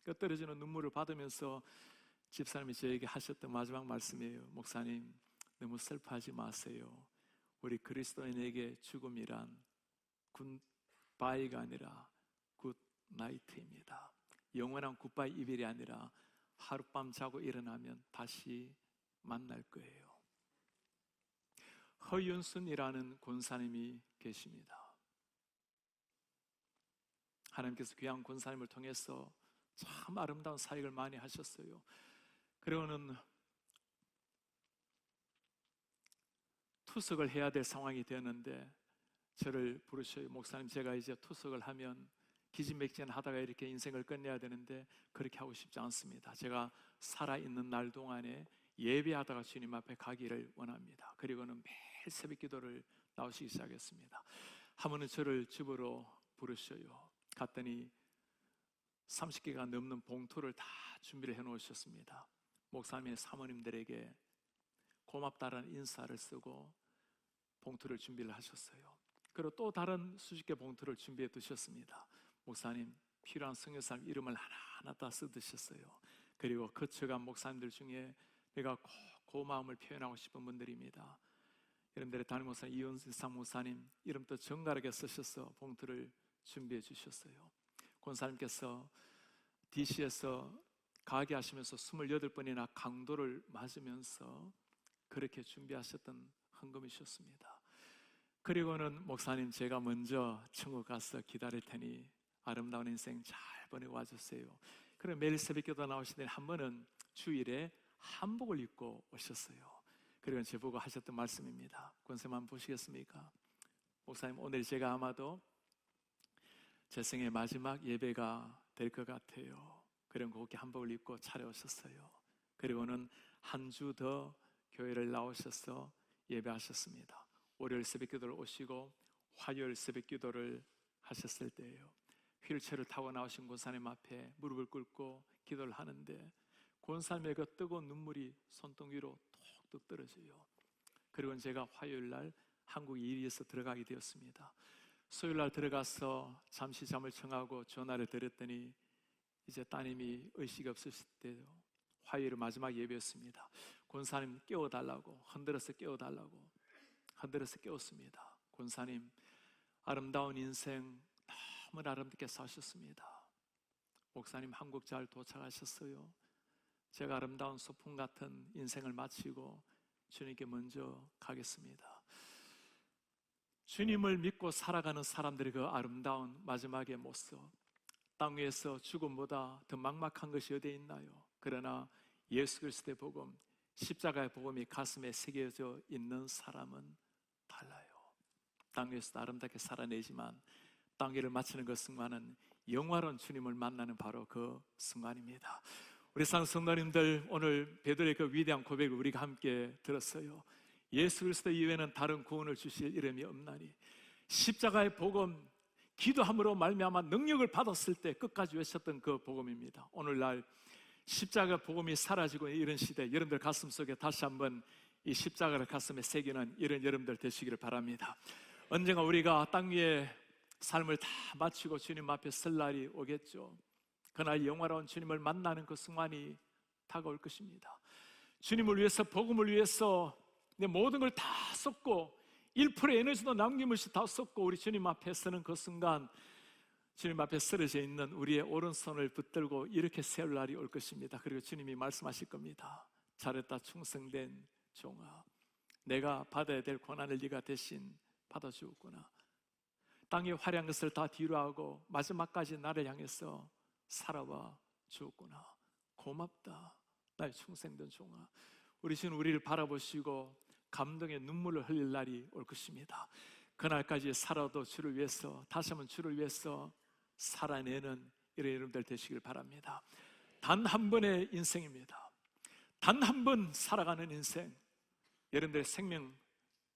그 떨어지는 눈물을 받으면서 집사님이 저에게 하셨던 마지막 말씀이에요. 목사님, 너무 슬퍼하지 마세요. 우리 그리스도인에게 죽음이란 굿바이가 아니라 굿나이트입니다. 영원한 굿바이 이별이 아니라 하룻밤 자고 일어나면 다시 만날 거예요. 허윤순이라는 권사님이 계십니다. 하나님께서 귀한 권사님을 통해서 참 아름다운 사역을 많이 하셨어요. 그리고는 투석을 해야 될 상황이 되었는데 저를 부르셔요. 목사님, 제가 이제 투석을 하면 기진맥진 하다가 이렇게 인생을 끝내야 되는데 그렇게 하고 싶지 않습니다. 제가 살아있는 날 동안에 예배하다가 주님 앞에 가기를 원합니다. 그리고는 매일 새벽 기도를 나오시기 시작했습니다. 한 번은 저를 집으로 부르셔요. 갔더니 30개가 넘는 봉투를 다 준비를 해놓으셨습니다. 목사님의 사모님들에게 고맙다라는 인사를 쓰고 봉투를 준비를 하셨어요. 그리고 또 다른 수십 개 봉투를 준비해 두셨습니다. 목사님, 필요한 성교사님 이름을 하나하나 다 써두셨어요. 그리고 거쳐간 목사님들 중에 내가 꼭 고마움을 표현하고 싶은 분들입니다. 여러분들의 담임 목사님 이은수 사무사님 이름도 정갈하게 쓰셔서 봉투를 준비해 주셨어요. 권사님께서 DC에서 가게 하시면서 28번이나 강도를 맞으면서 그렇게 준비하셨던 헌금이셨습니다. 그리고는 목사님, 제가 먼저 천국 가서 기다릴 테니 아름다운 인생 잘 보내고 와주세요. 그리고 매일 새벽기도 나오시더니 한 번은 주일에 한복을 입고 오셨어요. 그리고 저보고 하셨던 말씀입니다. 권쌤 한번 보시겠습니까? 목사님, 오늘 제가 아마도 제 생의 마지막 예배가 될 것 같아요. 그리고 그렇게 한복을 입고 차려오셨어요. 그리고는 한 주 더 교회를 나오셔서 예배하셨습니다. 월요일 새벽기도를 오시고 화요일 새벽기도를 하셨을 때예요. 휠체어를 타고 나오신 권사님 앞에 무릎을 꿇고 기도를 하는데 권사님의 그 뜨거운 눈물이 손등 위로 톡톡 떨어져요. 그리고 제가 화요일 날 한국 일위에서 들어가게 되었습니다. 수요일 날 들어가서 잠시 잠을 청하고 전화를 드렸더니 이제 따님이 의식이 없으실 때요. 화요일 마지막 예배였습니다. 권사님 깨워달라고 흔들어서 깨워달라고 흔들어서 깨웠습니다. 권사님, 아름다운 인생 너무 아름답게 사셨습니다. 목사님, 한국 잘 도착하셨어요. 제가 아름다운 소풍 같은 인생을 마치고 주님께 먼저 가겠습니다. 주님을 믿고 살아가는 사람들의 그 아름다운 마지막의 모습, 땅 위에서 죽음보다 더 막막한 것이 어디에 있나요? 그러나 예수 그리스도의 복음, 십자가의 복음이 가슴에 새겨져 있는 사람은 달라요. 땅 위에서도 아름답게 살아내지만 땅 위를 마치는 그 순간은 영화로운 주님을 만나는 바로 그 순간입니다. 우리 성도님들, 오늘 베드로의 그 위대한 고백을 우리가 함께 들었어요. 예수 그리스도 이외에는 다른 구원을 주실 이름이 없나니, 십자가의 복음, 기도함으로 말미암아 능력을 받았을 때 끝까지 외쳤던 그 복음입니다. 오늘날 십자가 복음이 사라지고 이런 시대, 여러분들 가슴 속에 다시 한번 이 십자가를 가슴에 새기는 이런 여러분들 되시기를 바랍니다. 언젠가 우리가 땅 위에 삶을 다 마치고 주님 앞에 설 날이 오겠죠. 그날 영화로운 주님을 만나는 그 순간이 다가올 것입니다. 주님을 위해서, 복음을 위해서 내 모든 걸 다 쏟고 1%의 에너지도 남김없이 다 쏟고 우리 주님 앞에 서는 그 순간, 주님 앞에 쓰러져 있는 우리의 오른손을 붙들고 이렇게 세울 날이 올 것입니다. 그리고 주님이 말씀하실 겁니다. 잘했다 충성된 종아, 내가 받아야 될 고난을 네가 대신 받아주었구나. 땅의 화려한 것을 다 뒤로하고 마지막까지 나를 향해서 살아와 주었구나. 고맙다 나의 충성된 종아. 우리 주는 우리를 바라보시고 감동의 눈물을 흘릴 날이 올 것입니다. 그날까지 살아도 주를 위해서, 다시 한번 주를 위해서 살아내는 이런 여러분들 되시길 바랍니다. 단 한 번의 인생입니다. 단 한 번 살아가는 인생. 여러분들의 생명,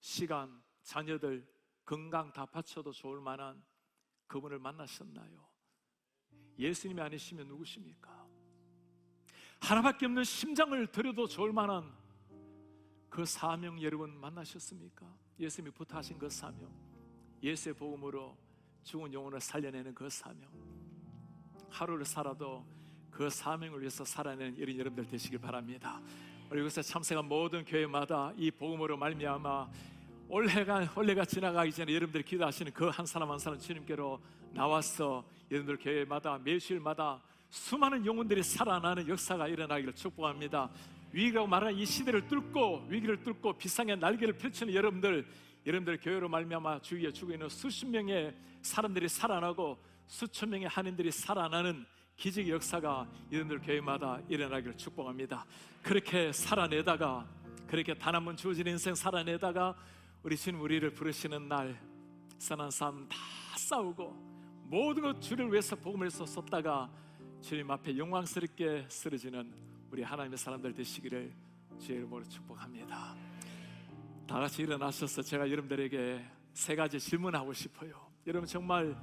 시간, 자녀들, 건강 다 바쳐도 좋을 만한 그분을 만나셨나요? 예수님이 아니시면 누구십니까? 하나밖에 없는 심장을 드려도 좋을 만한 그 사명 여러분 만나셨습니까? 예수님이 부탁하신 그 사명, 예수의 복음으로 죽은 영혼을 살려내는 그 사명, 하루를 살아도 그 사명을 위해서 살아내는 이런 여러분들 되시길 바랍니다. 우리 이곳에 참석한 모든 교회마다 이 복음으로 말미암아 올해가 지나가기 전에 여러분들이 기도하시는 그 한 사람 한 사람 주님께로 나와서 여러분들 교회마다 매주일마다 수많은 영혼들이 살아나는 역사가 일어나기를 축복합니다. 위기라고 말하는 이 시대를 뚫고, 위기를 뚫고 비상의 날개를 펼치는 여러분들 교회로 말미암아 주위에 죽어 있는 수십 명의 사람들이 살아나고 수천 명의 한인들이 살아나는 기적의 역사가 여러분들 교회마다 일어나기를 축복합니다. 그렇게 살아내다가, 그렇게 단 한 번 주어진 인생 살아내다가 우리 주님 우리를 부르시는 날, 선한 삶 다 싸우고 모든 것 주를 위해서 복음을 쏟다가 주님 앞에 영광스럽게 쓰러지는 우리 하나님의 사람들 되시기를 주의 이름으로 축복합니다. 다 같이 일어나셔서 제가 여러분들에게 세 가지 질문하고 싶어요. 여러분 정말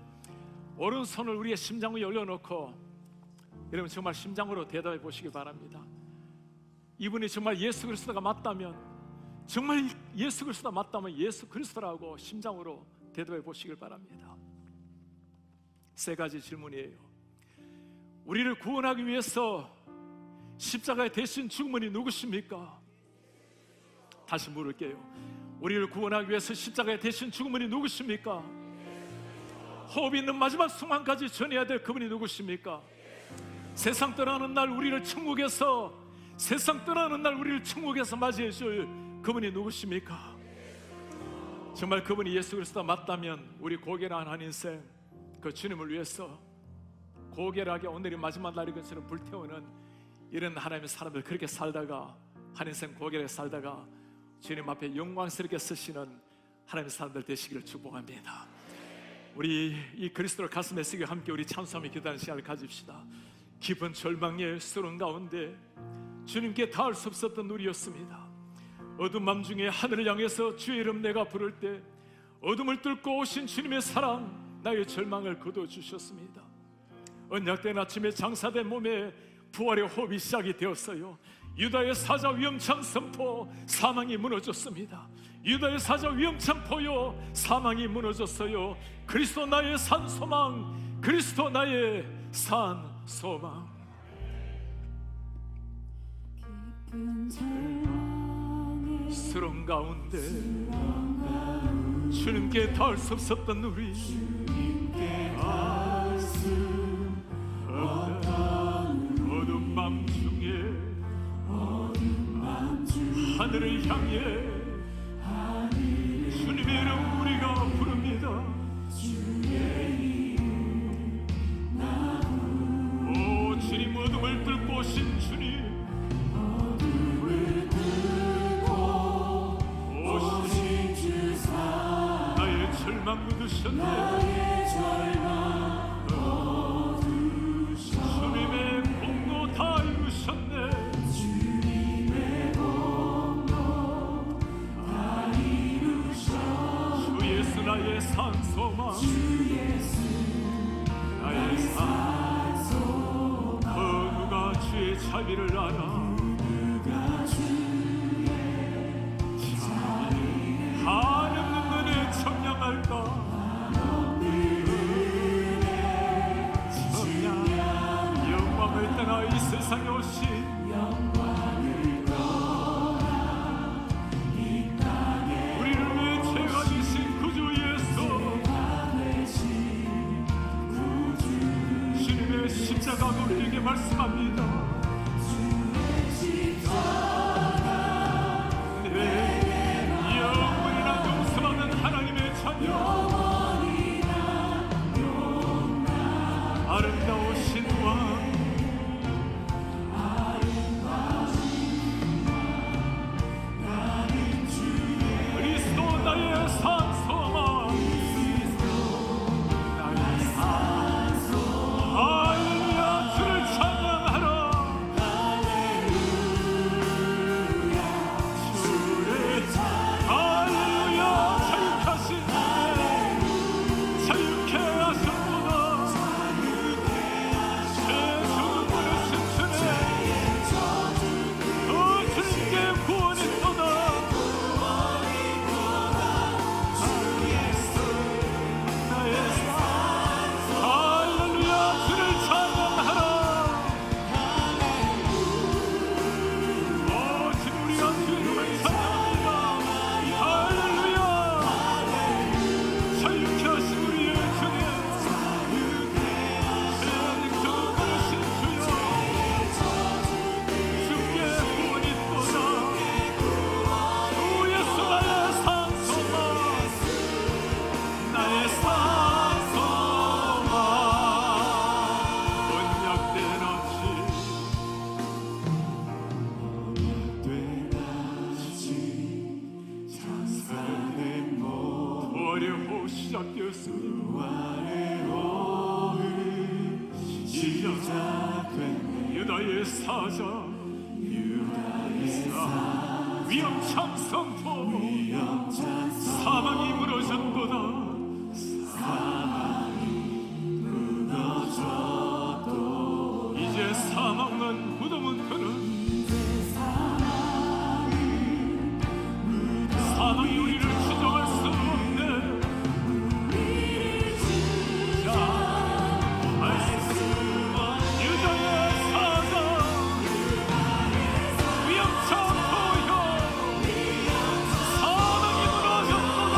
오른손을 우리의 심장 위에 올려놓고 여러분 정말 심장으로 대답해 보시기 바랍니다. 이분이 정말 예수 그리스도가 맞다면, 정말 예수 그리스도가 맞다면 예수 그리스도라고 심장으로 대답해 보시길 바랍니다. 세 가지 질문이에요. 우리를 구원하기 위해서 십자가에 대신 죽은 분이 누구십니까? 다시 물을게요. 우리를 구원하기 위해서 십자가에 대신 죽은 분이 누구십니까? 호흡이 있는 마지막 순간까지 전해야 될 그분이 누구십니까? 세상 떠나는 날 우리를 천국에서 맞이해 줄 그분이 누구십니까? 정말 그분이 예수 그리스도 맞다면 우리 고결한 한 인생, 그 주님을 위해서 고결하게 오늘이 마지막 날인 것처럼 불태우는 이런 하나님의 사람들, 그렇게 살다가 한 인생 고결하게 살다가 주님 앞에 영광스럽게 쓰시는 하나님의 사람들 되시기를 축복합니다. 우리 이 그리스도를 가슴에 새겨 함께 우리 찬송하며 기도하는 시간을 가집시다. 깊은 절망의 수렁 가운데 주님께 닿을 수 없었던 우리였습니다. 어두운 밤 중에 하늘을 향해서 주의 이름 내가 부를 때 어둠을 뚫고 오신 주님의 사랑, 나의 절망을 거둬주셨습니다. 언약된 아침에 장사된 몸에 부활의 호흡이 시작이 되었어요. 유다의 사자 위험찬 선포, 사망이 무너졌습니다. 유다의 사자 위험찬 포효, 사망이 무너졌어요. 그리스도 나의 산 소망, 그리스도 나의 산 소망. 수렁 가운데 주님께 닿을 수 없었던 우리, 어두운 밤 중에 하늘을 향해 주님의 이름 우리가 부릅니다. 오 주님, 어둠을 뚫고 오신 주님, 오신 나의 절망 묻으셨네. 주님의 공로 다 이루셨네. 주 예수 나의 산 소망, 나의 산 소망. 누가 주의 자비를 알아? 한없는 은혜 청량할까? 시작되었습니다. 시작된 유다의 사자 위엄찬 선포 사망이 무너졌도다. 이제 사망은 무덤은 그는 사망이 우리를 추종할 수 없네. 유다의 사자 위엄찬 보여 사망이 무너졌도다.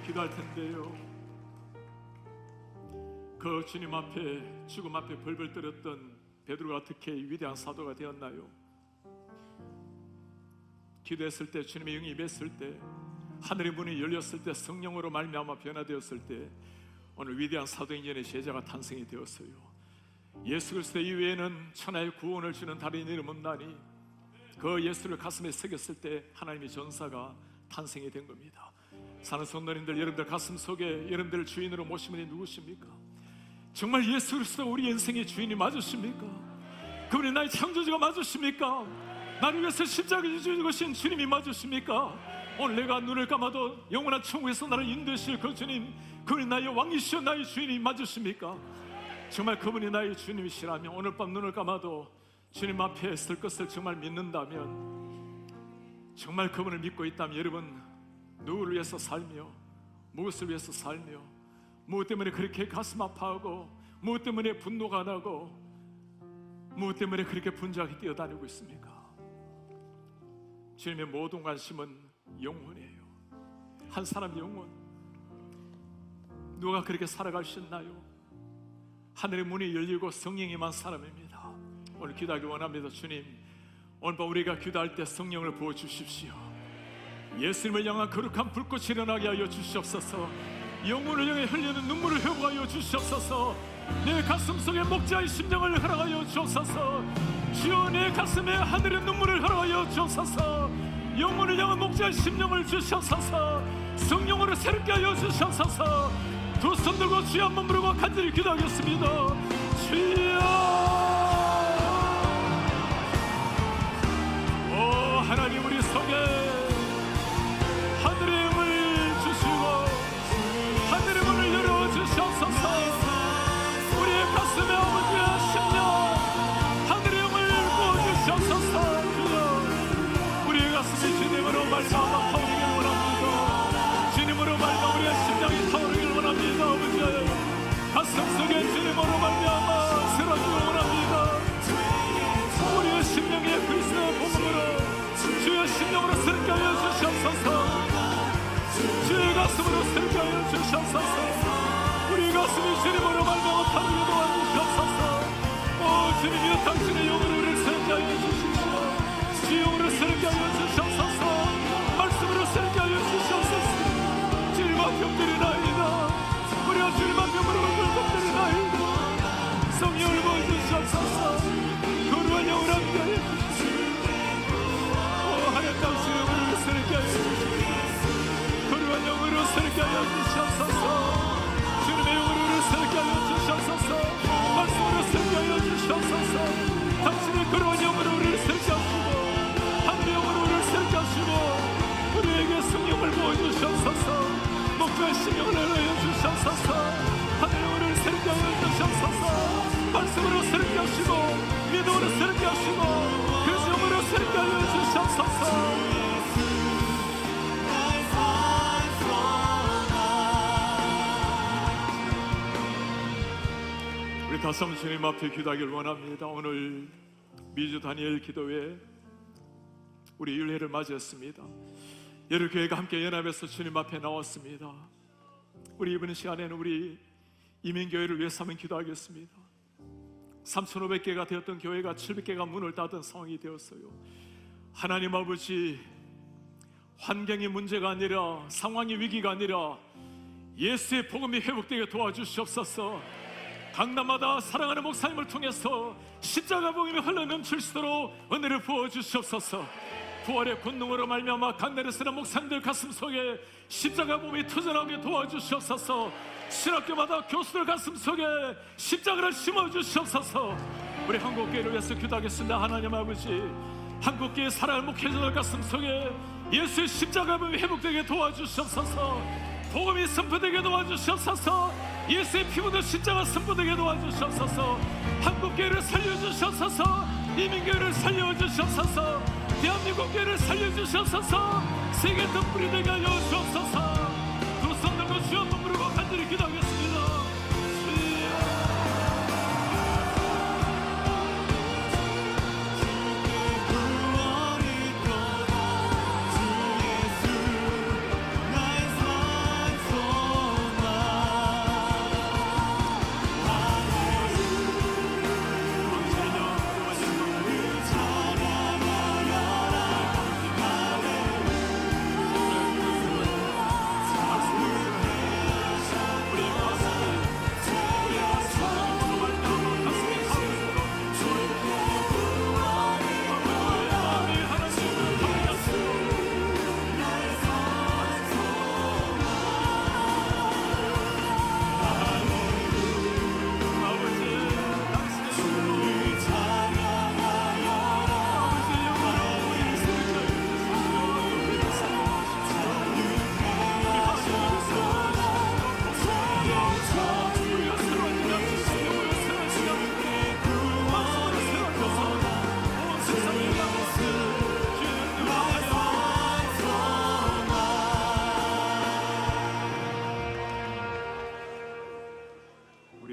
기도할 텐데요. 그 주님 앞에 죽음 앞에 벌벌 떨었던 베드로가 어떻게 위대한 사도가 되었나요? 기도했을 때 주님의 영이 임했을 때 하늘의 문이 열렸을 때 성령으로 말미암아 변화되었을 때 오늘 위대한 사도행전의 제자가 탄생이 되었어요. 예수 그리스도 이외에는 천하의 구원을 주는 다른 이름 없나니 그 예수를 가슴에 새겼을 때 하나님의 전사가 탄생이 된 겁니다. 사는 성도님들, 여러분들 가슴 속에 여러분들을 주인으로 모신 분이 누구십니까? 정말 예수 그리스도 우리 인생의 주인이 맞으십니까? 그분이 나의 창조주가 맞으십니까? 나를 위해서 십자가를 지신 주님이 맞으십니까? 오늘 내가 눈을 감아도 영원한 천국에서 나를 인도하실 그 주님, 그분이 나의 왕이시여 나의 주인이 맞으십니까? 정말 그분이 나의 주님이시라면 오늘 밤 눈을 감아도 주님 앞에 설 것을 정말 믿는다면, 정말 그분을 믿고 있다면 여러분 누구를 위해서 살며 무엇을 위해서 살며 무엇 때문에 그렇게 가슴 아파하고 무엇 때문에 분노가 나고 무엇 때문에 그렇게 분주하게 뛰어다니고 있습니까? 주님의 모든 관심은 영혼이에요. 한 사람의 영혼. 누가 그렇게 살아갈 수 있나요? 하늘의 문이 열리고 성령이 임한 사람입니다. 오늘 기도하기 원합니다. 주님, 오늘 밤 우리가 기도할 때 성령을 부어주십시오. 예수님을 향한 거룩한 불꽃이 일어나게 하여 주시옵소서. 영혼을 향해 흘리는 눈물을 회복하여 주시옵소서. 내 가슴 속에 목자의 심령을 허락하여 주옵소서. 주여 내 가슴에 하늘의 눈물을 허락하여 주옵소서. 영혼을 향한 목자의 심령을 주셔서서 성령으로 새롭게 하여 주셔서서 두 손 들고 주여 한번 부르고 간절히 기도하겠습니다. 주여, 오 하나님, 우리 속에 하늘의 힘을 주시고 하늘의 문을 열어주셔서서 우리의 가슴에 아버지의 심령 하늘의 힘을 부어주셔서서 주여, 우리의 가슴이 주님으로 말미암아 타오르기를 원합니다. 주님으로 말미암아 우리의 심장이 타오르기를 원합니다. 아버지, 가슴 속에 주님으로 말미암아 새로지기를 원합니다. 우리의 심령에 그리스도의 복음으로 주의 심령으로 새롭게 하여 주시옵소서. 주의 가슴으로 새롭게 하여 주시옵소서. 우리 가슴이 주님으로 말미암아 타오르게 도와주시옵소서. 오 주님이여, 당신의 영으로 우리를 새롭게 하여 주십시오. 주의 영으로 새롭게 하여 주시옵소서. 말씀으로 새롭게 하여 주시옵소서. 주님 앞에 엎드리나이다. 우리가 주님 앞에 무릎을 꿇고 엎드리나이다. 성령을 부어주시옵소서. 거룩한 영으로 함께 하여 주십시오. 오 하나님, 당신의 영으로 새롭게 하여 주십시오. 거룩한 영으로 새롭게 하여 주시옵소서. 주님의 영으로 새롭게 하여 주시옵소서. 말씀으로 새롭게 하여 주시옵소서. 당신의 거룩한 영으로 우리를 새롭게 하시고 하늘의 영으로 우리를 새롭게 하시고 우리에게 성령을 부어주시옵소서. 목자의 심령을 하여 주시옵소서. 하늘의 영으로 새롭게 하여 주시옵소서. 말씀으로 새롭게 하시고 믿음으로 새롭게 하시고 그 영으로 새롭게 하여 주시옵소서. 우리 다시 한번 주님 앞에 기도하길 원합니다. 오늘 미주 다니엘 기도회 우리 율회를 맞이했습니다. 여러 교회가 함께 연합해서 주님 앞에 나왔습니다. 우리 이번 시간에는 우리 이민교회를 위해서 한번 기도하겠습니다. 3,500개가 되었던 교회가 700개가 문을 닫은 상황이 되었어요. 하나님 아버지, 환경이 문제가 아니라 상황이 위기가 아니라 예수의 복음이 회복되게 도와주시옵소서. 강남마다 사랑하는 목사님을 통해서 십자가 복음이 흘러넘칠 수 있도록 은혜를 부어주시옵소서. 부활의 권능으로 말미암아 강단에 서는 목사님들 가슴속에 십자가 복음이 터져나오게 도와주시옵소서. 신학교마다 교수들 가슴속에 십자가를 심어주시옵소서. 우리 한국교회를 위해서 기도하겠습니다. 하나님 아버지, 한국교회 사랑하는 목회자들 가슴속에 예수의 십자가 복음이 회복되게 도와주시옵소서. 복음이 선포되게 도와주시옵소서. 예수의 피부도 십자가 선포되게 도와주시옵소서. 한국교회를 살려주시옵소서. 이민교회를 살려주시옵소서. 대한민국 교회를 살려주시옵소서. 세계 덕분이 되게 하여 주옵소서. 두 손 들고 주여 한번 부르고 간절히 기도하겠습니다.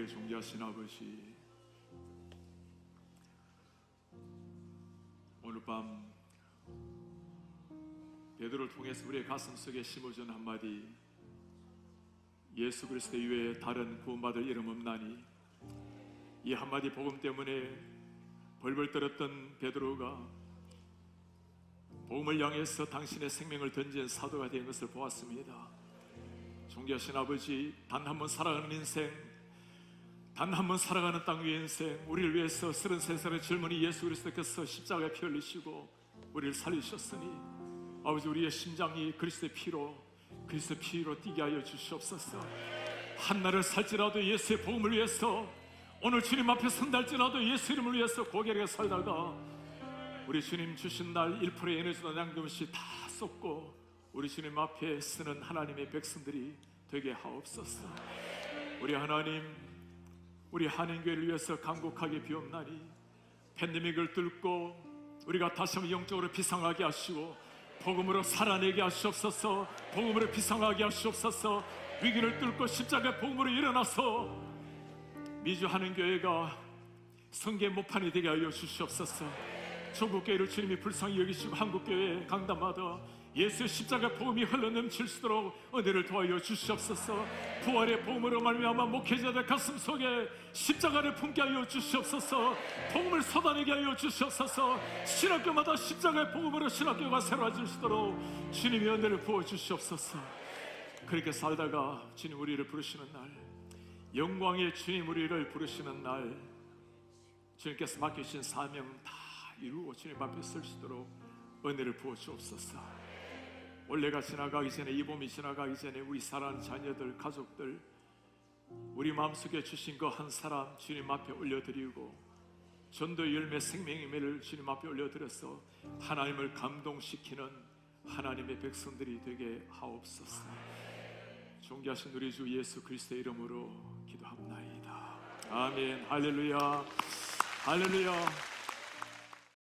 존귀하신 아버지, 오늘 밤 베드로를 통해서 우리의 가슴 속에 심어준 한마디, 예수 그리스도 이외에 다른 구원받을 이름 없나니, 이 한마디 복음 때문에 벌벌 떨었던 베드로가 복음을 향해서 당신의 생명을 던진 사도가 된 것을 보았습니다. 존귀하신 아버지, 단 한 번 살아가는 인생, 단 한 번 살아가는 땅 위의 인생, 우리를 위해서 33살의 젊은이 예수 그리스도께서 십자가에 피 흘리시고 우리를 살리셨으니 아버지, 우리의 심장이 그리스도의 피로 뛰게 하여 주시옵소서. 한날을 살지라도 예수의 복음을 위해서, 오늘 주님 앞에 선달지라도 예수 이름을 위해서 고결하게 살다가 우리 주님 주신 날 1%의 에너지도 남김없이 다 쏟고 우리 주님 앞에 쓰는 하나님의 백성들이 되게 하옵소서. 우리 하나님, 우리 한인교회를 위해서 간곡하게 비옵나니 팬데믹을 뚫고 우리가 다시 한번 영적으로 비상하게 하시고 복음으로 살아내게 하시옵소서. 복음으로 비상하게 하시옵소서. 위기를 뚫고 십자가의 복음으로 일어나서 미주 한인교회가 성계 모판이 되게 하여 주시옵소서. 전국교회를 주님이 불쌍히 여기시고 한국교회 강단마다 예수의 십자가 복음이 흘러넘칠 수 있도록 은혜를 도와여 주시옵소서. 부활의 복음으로 말미암아 목회자들 가슴 속에 십자가를 품게 하여 주시옵소서. 복음을 쏟아내게 하여 주시옵소서. 신학교마다 십자가의 복음으로 신학교가 새로워질 수 있도록 주님이 은혜를 부어 주시옵소서. 그렇게 살다가 주님 우리를 부르시는 날, 영광의 주님 우리를 부르시는 날, 주님께서 맡기신 사명 다 이루고 주님 앞에 설 수 있도록 은혜를 부어 주옵소서. 올해가 지나가기 전에, 이 봄이 지나가기 전에 우리 사랑하는 자녀들, 가족들, 우리 마음속에 주신 그 한 사람 주님 앞에 올려드리고 전도 열매, 생명의 매를 주님 앞에 올려드려서 하나님을 감동시키는 하나님의 백성들이 되게 하옵소서. 존귀하신 우리 주 예수 그리스도의 이름으로 기도합나이다. 아멘. 할렐루야. 할렐루야.